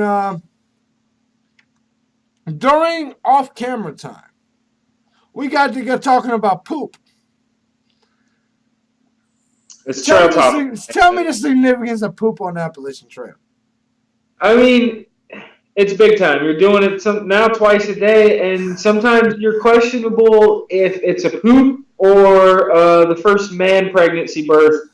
during off-camera time. We got to get talking about poop. It's trail talk. Tell me the significance of poop on the Appalachian Trail. I mean, it's big time. You're doing it now twice a day, and sometimes you're questionable if it's a poop or the first man pregnancy birth.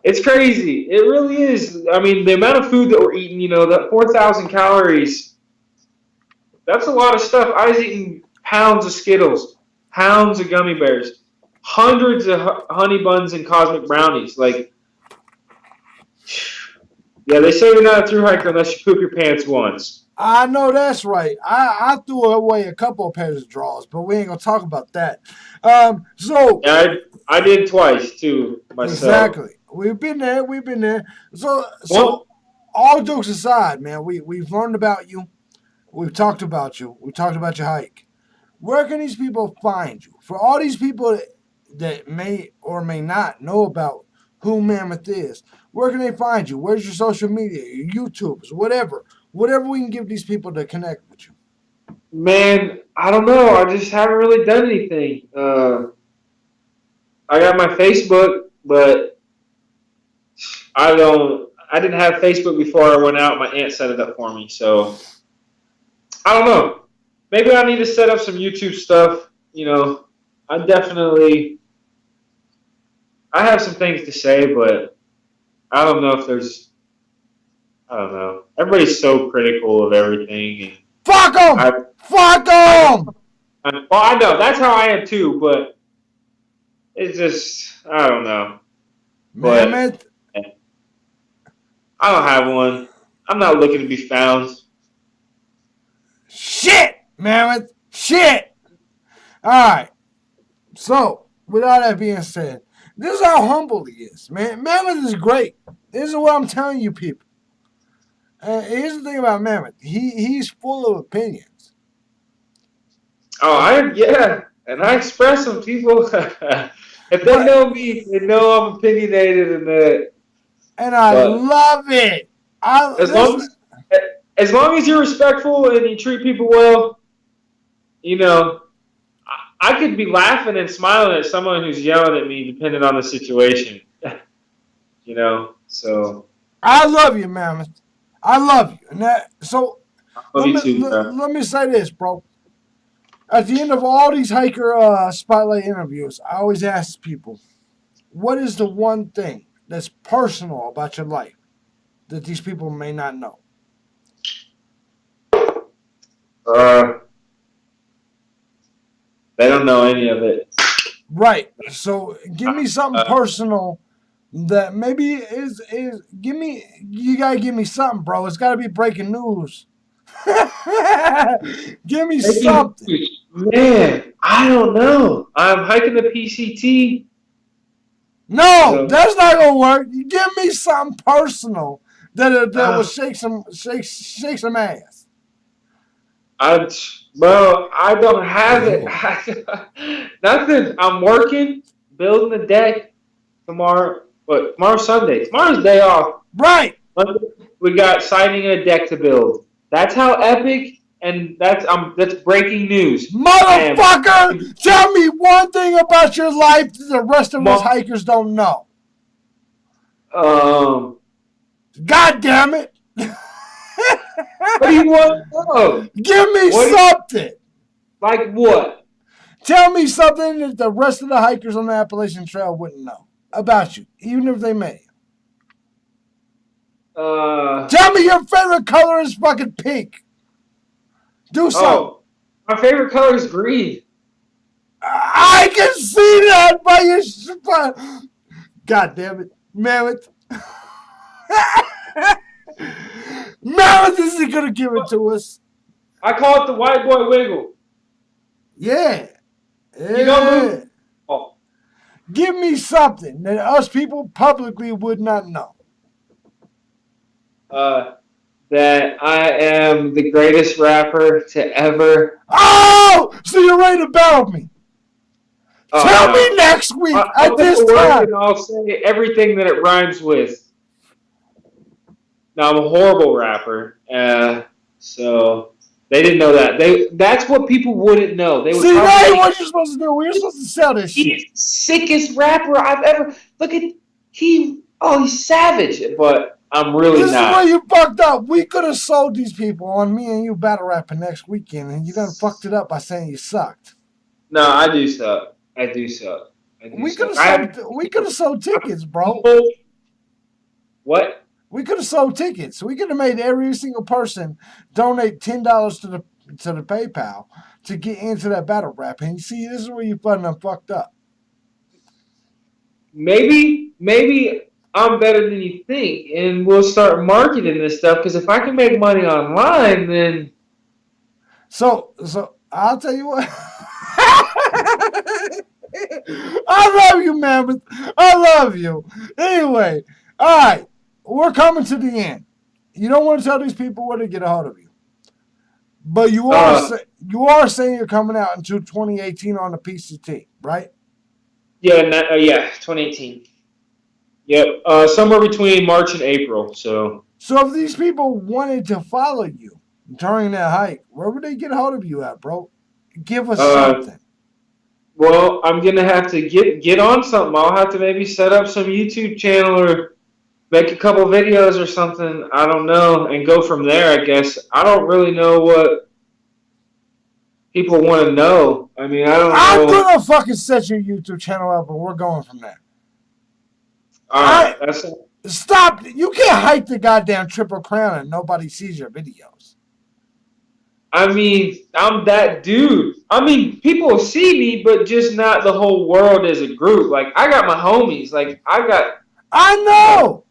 It's crazy. It really is. I mean, the amount of food that we're eating, that 4,000 calories, that's a lot of stuff. I was eating pounds of Skittles, pounds of gummy bears, hundreds of honey buns and cosmic brownies. Like, yeah, they say you're not a through hiker unless you poop your pants once. I know that's right. I threw away a couple of pairs of drawers, but we ain't gonna talk about that. So Yeah, I did twice too myself. exactly, we've been there. We've been there. So One, so all jokes aside, man, we've learned about you. We've talked about you. We talked about your hike. Where can these people find you? For all these people that may or may not know about who Mammoth is, where can they find you? Where's your social media, your YouTubes, whatever? Whatever we can give these people to connect with you. man, I don't know. I just haven't really done anything. I got my Facebook, but I don't. I didn't have Facebook before I went out. My aunt set it up for me, so I don't know. Maybe I need to set up some YouTube stuff. I definitely. I have some things to say, but I don't know if there's. I don't know. Everybody's so critical of everything, and Fuck them! I. Fuck them! Well, I know that's how I am too, but it's just I don't know. But Mammoth, I don't have one. I'm not looking to be found. shit! Mammoth, shit! Alright, so, without that being said, this is how humble he is, man. Mammoth is great. This is what I'm telling you people. Here's the thing about Mammoth. He's full of opinions. Oh, yeah, and I express them. People, if they know me, they know I'm opinionated and that. And I But love it. as long as long as you're respectful and you treat people well, you know, I could be laughing and smiling at someone who's yelling at me, depending on the situation. So I love you, Mammoth. I love you. And so I love you too, bro. let me say this, bro. At the end of all these hiker spotlight interviews, I always ask people, what is the one thing that's personal about your life that these people may not know? They don't know any of it. Right. So give me something personal that maybe is give me, you gotta give me something, bro. It's gotta be breaking news. Give me something. Man, I don't know. I'm hiking the PCT. No, So, that's not gonna work. You give me something personal that will shake some ass. I don't have it. Nothing. I'm working, building the deck tomorrow. What? Tomorrow's Sunday. Tomorrow's day off. Right. Monday, we got signing a deck to build. That's how epic, and that's breaking news. Motherfucker, tell me one thing about your life that the rest of us hikers don't know. God damn it. What do you want to know? Give me something. Like what? Tell me something that the rest of the hikers on the Appalachian Trail wouldn't know about you, even if they met you. Tell me your favorite color is fucking pink. Do something. Oh, my favorite color is green. I can see that by your... God damn it. Mammoth. Mammoth isn't going to give it to us. I call it the white boy wiggle. Yeah. You don't move. Oh. Give me something that us people publicly would not know. That I am the greatest rapper to ever. Oh! So you're ready to battle me. Tell me next week at this time. And I'll say everything that it rhymes with. Now, I'm a horrible rapper. So they didn't know that. That's what people wouldn't know. They would see, that ain't what you're supposed to do. We're supposed to sell this shit. He's the sickest rapper I've ever. Look at he's savage, but I'm really this not. This is where you fucked up. We could have sold these people on me and you battle rapping next weekend, and you done fucked it up by saying you sucked. No, I do suck. We could have sold tickets, bro. What? We could have sold tickets. We could have made every single person donate $10 to the PayPal to get into that battle rap. And you see, this is where you fucked up. Maybe I'm better than you think, and we'll start marketing this stuff. Because if I can make money online, then So I'll tell you what. I love you, Mammoth. I love you. Anyway, all right, we're coming to the end. You don't want to tell these people where to get a hold of you, but you are saying you're coming out into 2018 on the PCT, right? yeah, 2018. Yep, somewhere between March and April. So if these people wanted to follow you during that hike, where would they get a hold of you at, bro? Give us something. Well, I'm gonna have to get on something. I'll have to maybe set up some YouTube channel or make a couple videos or something. I don't know, and go from there. I guess I don't really know what people want to know. I mean, I don't I'm know. gonna fucking set your YouTube channel up, and we're going from there. All right, Stop! You can't hike the goddamn Triple Crown and nobody sees your videos. I mean, I'm that dude. I mean, people see me, but just not the whole world as a group. Like, I got my homies. Like, I know.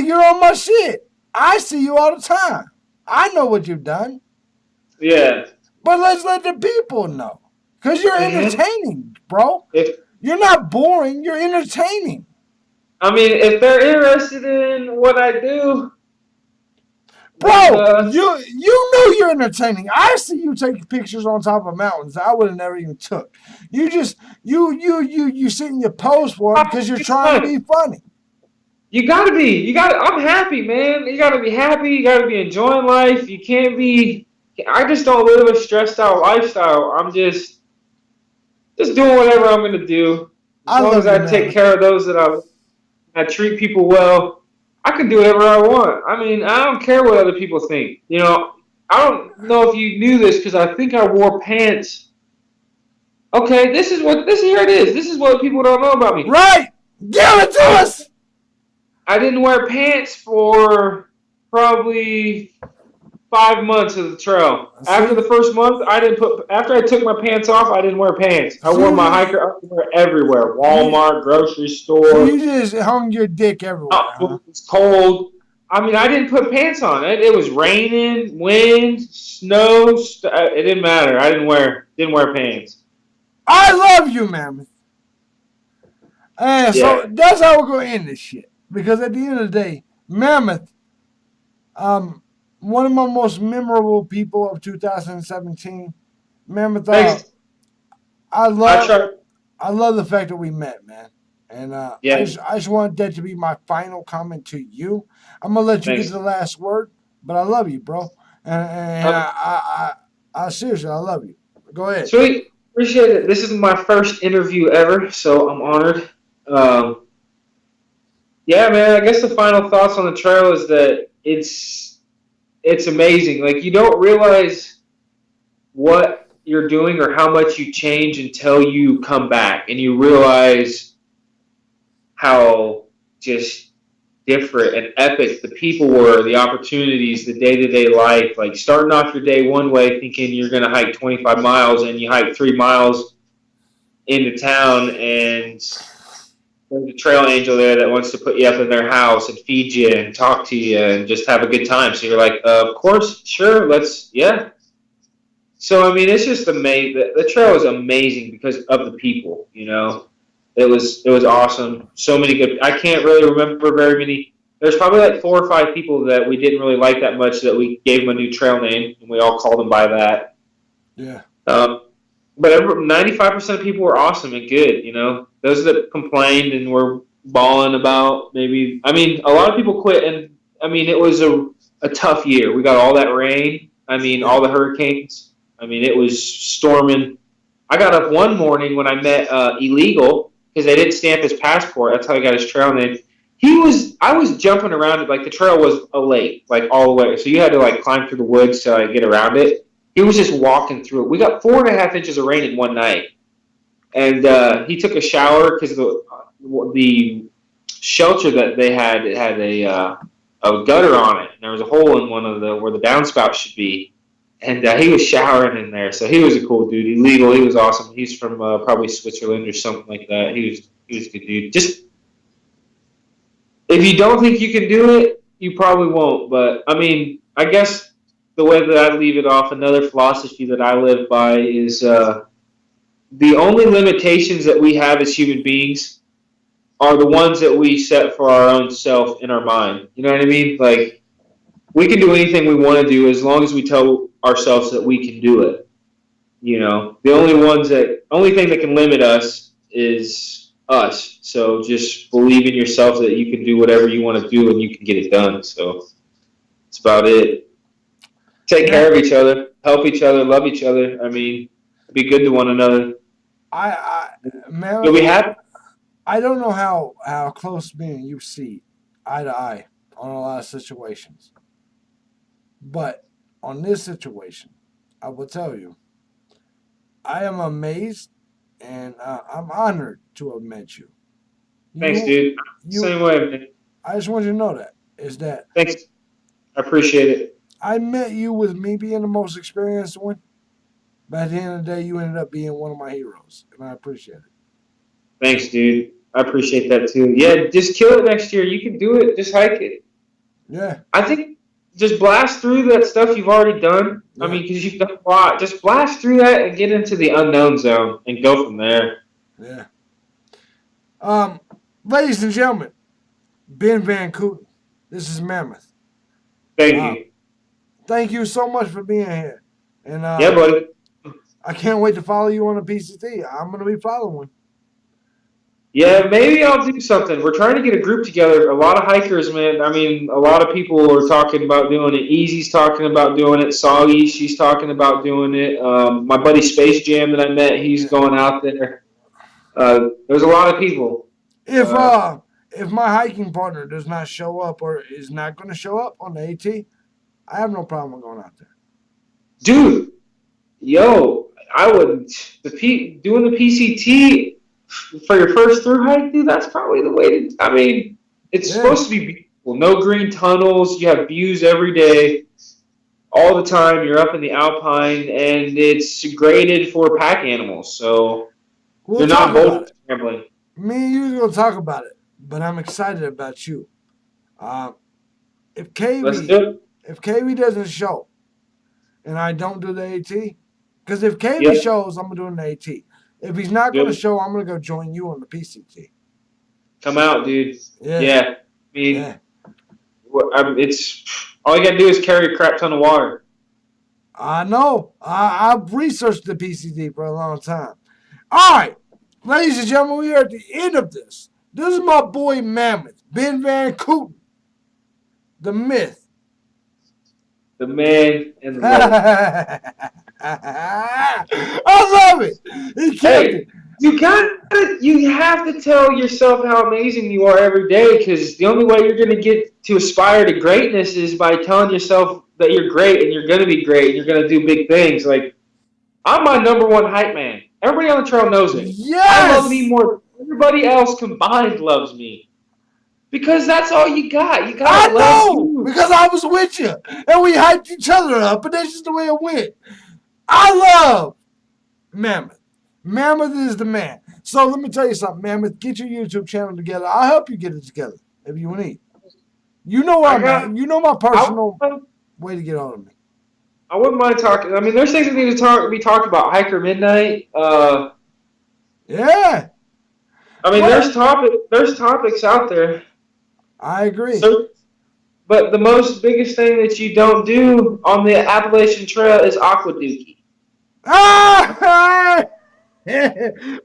You're on my shit. I see you all the time. I know what you've done. Yeah. But let's let the people know. Because you're entertaining, bro. You're not boring. You're entertaining. I mean, if they're interested in what I do, bro, you know you're entertaining. I see you take pictures on top of mountains I would have never even took. You just you sit in your pose for it because you're trying to be funny. You gotta be. I'm happy, man. You gotta be happy. You gotta be enjoying life. You can't be. I just don't live a stressed out lifestyle. I'm just doing whatever I'm gonna do. As long as I take care of those that I treat people well, I can do whatever I want. I mean, I don't care what other people think. You know, I don't know if you knew this because I think I wore pants. Okay, here it is. This is what people don't know about me. Right. Give it to us. I didn't wear pants for probably 5 months of the trail. After the first month, after I took my pants off, I didn't wear pants. I wore my hiker underwear everywhere. Walmart, grocery store. So you just hung your dick everywhere. It was cold. I mean, I didn't put pants on. It was raining, wind, snow. It didn't matter. I didn't wear pants. I love you, Mammoth. And so that's how we're going to end this shit. Because at the end of the day, Mammoth, one of my most memorable people of 2017. Mammoth, I love the fact that we met, man. And I just want that to be my final comment to you. I'm gonna let you get the last word, but I love you, bro. And I seriously, I love you. Go ahead. Sweet, appreciate it. This is my first interview ever, so I'm honored. Yeah, man. I guess the final thoughts on the trail is that it's amazing. Like, you don't realize what you're doing or how much you change until you come back and you realize how just different and epic the people were, the opportunities, the day-to-day life. Like, starting off your day one way thinking you're going to hike 25 miles and you hike 3 miles into town and there's a trail angel there that wants to put you up in their house and feed you and talk to you and just have a good time. So you're like, of course, sure, yeah. So, I mean, it's just amazing. The trail is amazing because of the people, you know. It was awesome. So many good. I can't really remember very many. There's probably like 4 or 5 people that we didn't really like that much that we gave them a new trail name, and we all called them by that. Yeah. But 95% of people were awesome and good, you know. Those that complained and were bawling about maybe. I mean, a lot of people quit, and I mean, it was a tough year. We got all that rain. I mean, all the hurricanes. I mean, it was storming. I got up one morning when I met Illegal because they didn't stamp his passport. That's how he got his trail name. I was jumping around it like the trail was a lake, like all the way. So you had to like climb through the woods to like, get around it. He was just walking through it. We got 4.5 inches of rain in one night. And he took a shower because the shelter that they had, it had a gutter on it. And there was a hole in one of where the downspout should be. And he was showering in there. So he was a cool dude. Illegal. He was awesome. He's from probably Switzerland or something like that. He was a good dude. if you don't think you can do it, you probably won't. But I mean, I guess the way that I leave it off, another philosophy that I live by is the only limitations that we have as human beings are the ones that we set for our own self in our mind. You know what I mean? Like, we can do anything we want to do as long as we tell ourselves that we can do it. You know, only thing that can limit us is us. So just believe in yourself that you can do whatever you want to do and you can get it done. So that's about it. Take care of each other, help each other, love each other. I mean, be good to one another. Man, You'll be happy. I don't know how close me and you see eye to eye on a lot of situations. But on this situation, I will tell you, I am amazed and I'm honored to have met you. Thanks, dude. Same way, man. I just want you to know that. Is that Thanks. I appreciate it. I met you with me being the most experienced one, but at the end of the day, you ended up being one of my heroes, and I appreciate it. Thanks, dude. I appreciate that too. Yeah, just kill it next year. You can do it. Just hike it. Yeah. I think just blast through that stuff you've already done. Yeah. I mean, because you've done a lot. Just blast through that and get into the unknown zone and go from there. Yeah. Ladies and gentlemen, Ben Van Kooten, this is Mammoth. Thank you. Thank you so much for being here. And yeah, buddy. I can't wait to follow you on the PCT. I'm going to be following. Yeah, maybe I'll do something. We're trying to get a group together. A lot of hikers, man. I mean, a lot of people are talking about doing it. Easy's talking about doing it. Soggy, she's talking about doing it. My buddy Space Jam that I met, he's going out there. There's a lot of people. If my hiking partner does not show up or is not going to show up on the AT, I have no problem going out there. Dude, yo, I would doing the PCT for your first through hike, dude. That's probably the way to. I mean, it's supposed to be beautiful. No green tunnels. You have views every day, all the time. You're up in the Alpine, and it's graded for pack animals, so you're not both scrambling. Me and you are going to talk about it, but I'm excited about you. If KV doesn't show, and I don't do the AT, because if KV shows, I'm doing the AT. If he's not going to show, I'm going to go join you on the PCT. Come out, dude. Yeah. I mean, it's all you got to do is carry a crap ton of water. I know. I've researched the PCT for a long time. All right. Ladies and gentlemen, we are at the end of this. This is my boy Mammoth, Ben Van Kooten, the myth. The man and the legend. I love it. He kept it. You have to tell yourself how amazing you are every day, because the only way you're going to get to aspire to greatness is by telling yourself that you're great and you're going to be great and you're going to do big things. Like, I'm my number one hype man. Everybody on the trail knows it. Yes! I love me more than everybody else combined loves me. Because that's all you got. You got to love you. Because I was with you. And we hyped each other up. And that's just the way it went. I love Mammoth. Mammoth is the man. So let me tell you something, Mammoth. Get your YouTube channel together. I'll help you get it together if you need. You know what you know my personal way to get on to me. I wouldn't mind talking. I mean, there's things that need to be talked about. Hiker Midnight. Yeah. I mean, there's topics out there. I agree. But the biggest thing that you don't do on the Appalachian Trail is aquaduki.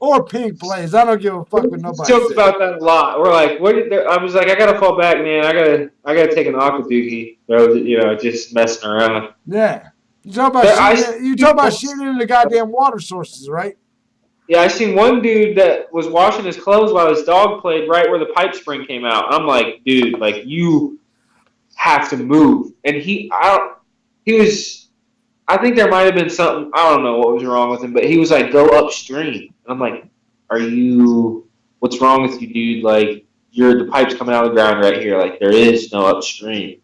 Or pink plays. I don't give a fuck with nobody. Jokes about that a lot. We're like, I was like, I gotta fall back, man. I gotta take an aquaduki. Just messing around. Yeah. You talk about shit in the goddamn water sources, right? Yeah, I seen one dude that was washing his clothes while his dog played right where the pipe spring came out. I'm like, dude, like, you have to move. And I think there might have been something, I don't know what was wrong with him, but he was like, go upstream. And I'm like, what's wrong with you, dude? Like, the pipe's coming out of the ground right here. Like, there is no upstream.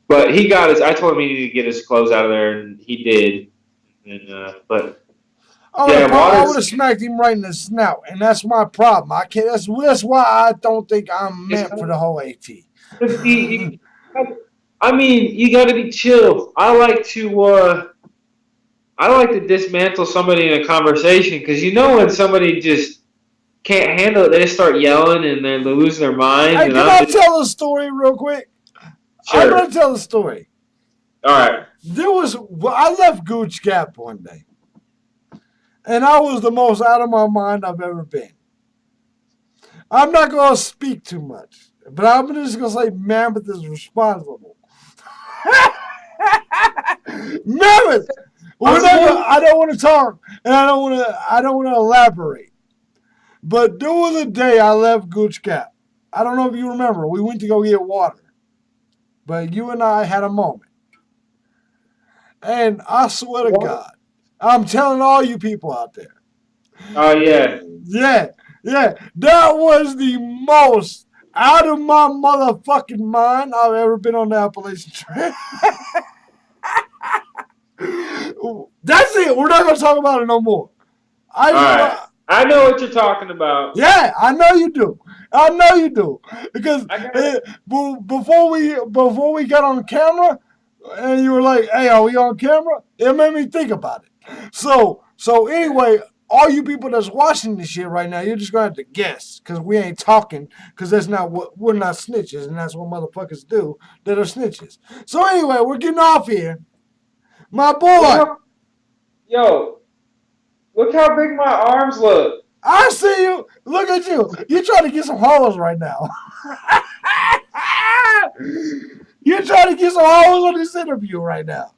But I told him he needed to get his clothes out of there, and he did. I would have smacked him right in the snout, and that's my problem. I can't. That's why I don't think I'm meant for the whole AT. I mean, you got to be chill. I like to dismantle somebody in a conversation because you know when somebody just can't handle it, they just start yelling and they lose their mind. Hey, can I tell a story real quick? Sure. I'm gonna tell a story. All right. I left Gooch Gap one day, and I was the most out of my mind I've ever been. I'm not gonna speak too much, but I'm just gonna say Mammoth is responsible. Mammoth. I don't want to talk, and I don't want to elaborate. But there was a day I left Gooch Gap. I don't know if you remember. We went to go get water, but you and I had a moment. And I swear to God, I'm telling all you people out there. Oh, yeah. Yeah. That was the most out of my motherfucking mind I've ever been on the Appalachian Trail. That's it. We're not going to talk about it no more. I know what you're talking about. Yeah, I know you do. Because before we got on camera, and you were like, "Hey, are we on camera?" It made me think about it. So anyway, all you people that's watching this shit right now, you're just gonna have to guess because we ain't talking because that's not what we're not snitches, and that's what motherfuckers do that are snitches. So anyway, we're getting off here. My boy. Yo, look how big my arms look. I see you. Look at you. You're trying to get some hoes right now. You're trying to get some hoes on this interview right now.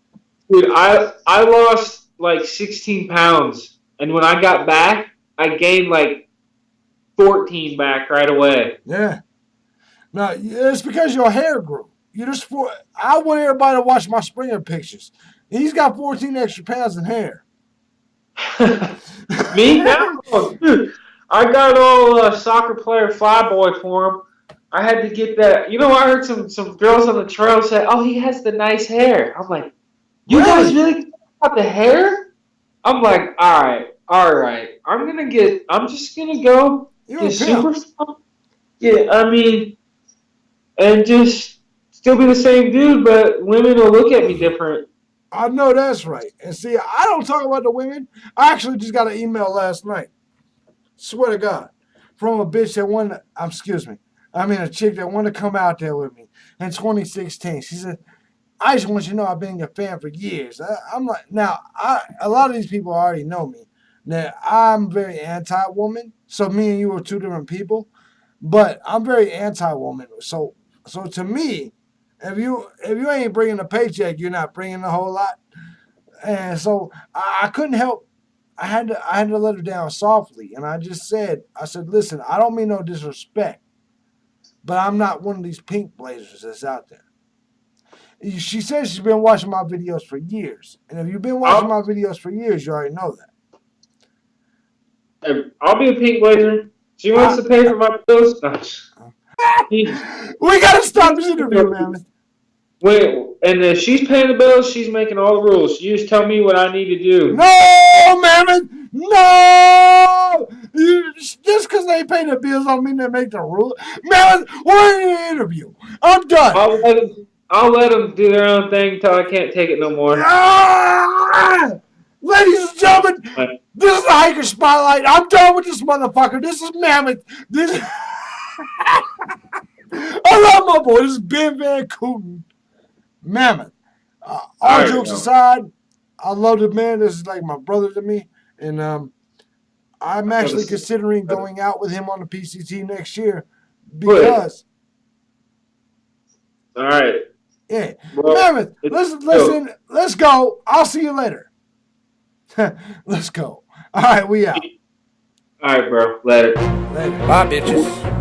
Dude, I lost like 16 pounds. And when I got back, I gained like 14 back right away. Yeah. No, it's because your hair grew. I want everybody to watch my Springer pictures. He's got 14 extra pounds in hair. Me? No. Dude, I got all soccer player flyboy for him. I had to get that. You know, I heard some girls on the trail say, "Oh, he has the nice hair." I'm like, "You guys really care about the hair?" I'm like, "All right. I'm just gonna go get super strong." Yeah, I mean, and just still be the same dude, but women will look at me different. I know that's right. And see, I don't talk about the women. I actually just got an email last night. Swear to God, from a bitch that a chick that wanted to come out there with me in 2016. She said, "I just want you to know I've been your fan for years." I'm like, a lot of these people already know me. Now, I'm very anti-woman, so me and you are two different people. But I'm very anti-woman. So to me, if you ain't bringing a paycheck, you're not bringing a whole lot. And so I couldn't help. I had to let her down softly, and I said, "Listen, I don't mean no disrespect, but I'm not one of these pink blazers that's out there." She says she's been watching my videos for years, and if you've been watching my videos for years, you already know that. I'll be a pink blazer. She wants to pay for my bills. We gotta stop this interview, man. Wait, and if she's paying the bills, she's making all the rules. You just tell me what I need to do. No, Mammoth! No! Just because they pay the bills don't mean they make the rules. Mammoth, we're in an interview. I'm done. I'll let them do their own thing until I can't take it no more. Ladies and gentlemen, this is the Hiker Spotlight. I'm done with this motherfucker. This is Mammoth. I love my boy. This is Ben Van Kooten. Mammoth. All jokes aside, I love the man. This is like my brother to me. And I'm actually considering going out with him on the PCT next year because. All right. Yeah. Well, Mammoth, listen, let's go. I'll see you later. Let's go. All right, we out. All right, bro. Later. Bye, bitches.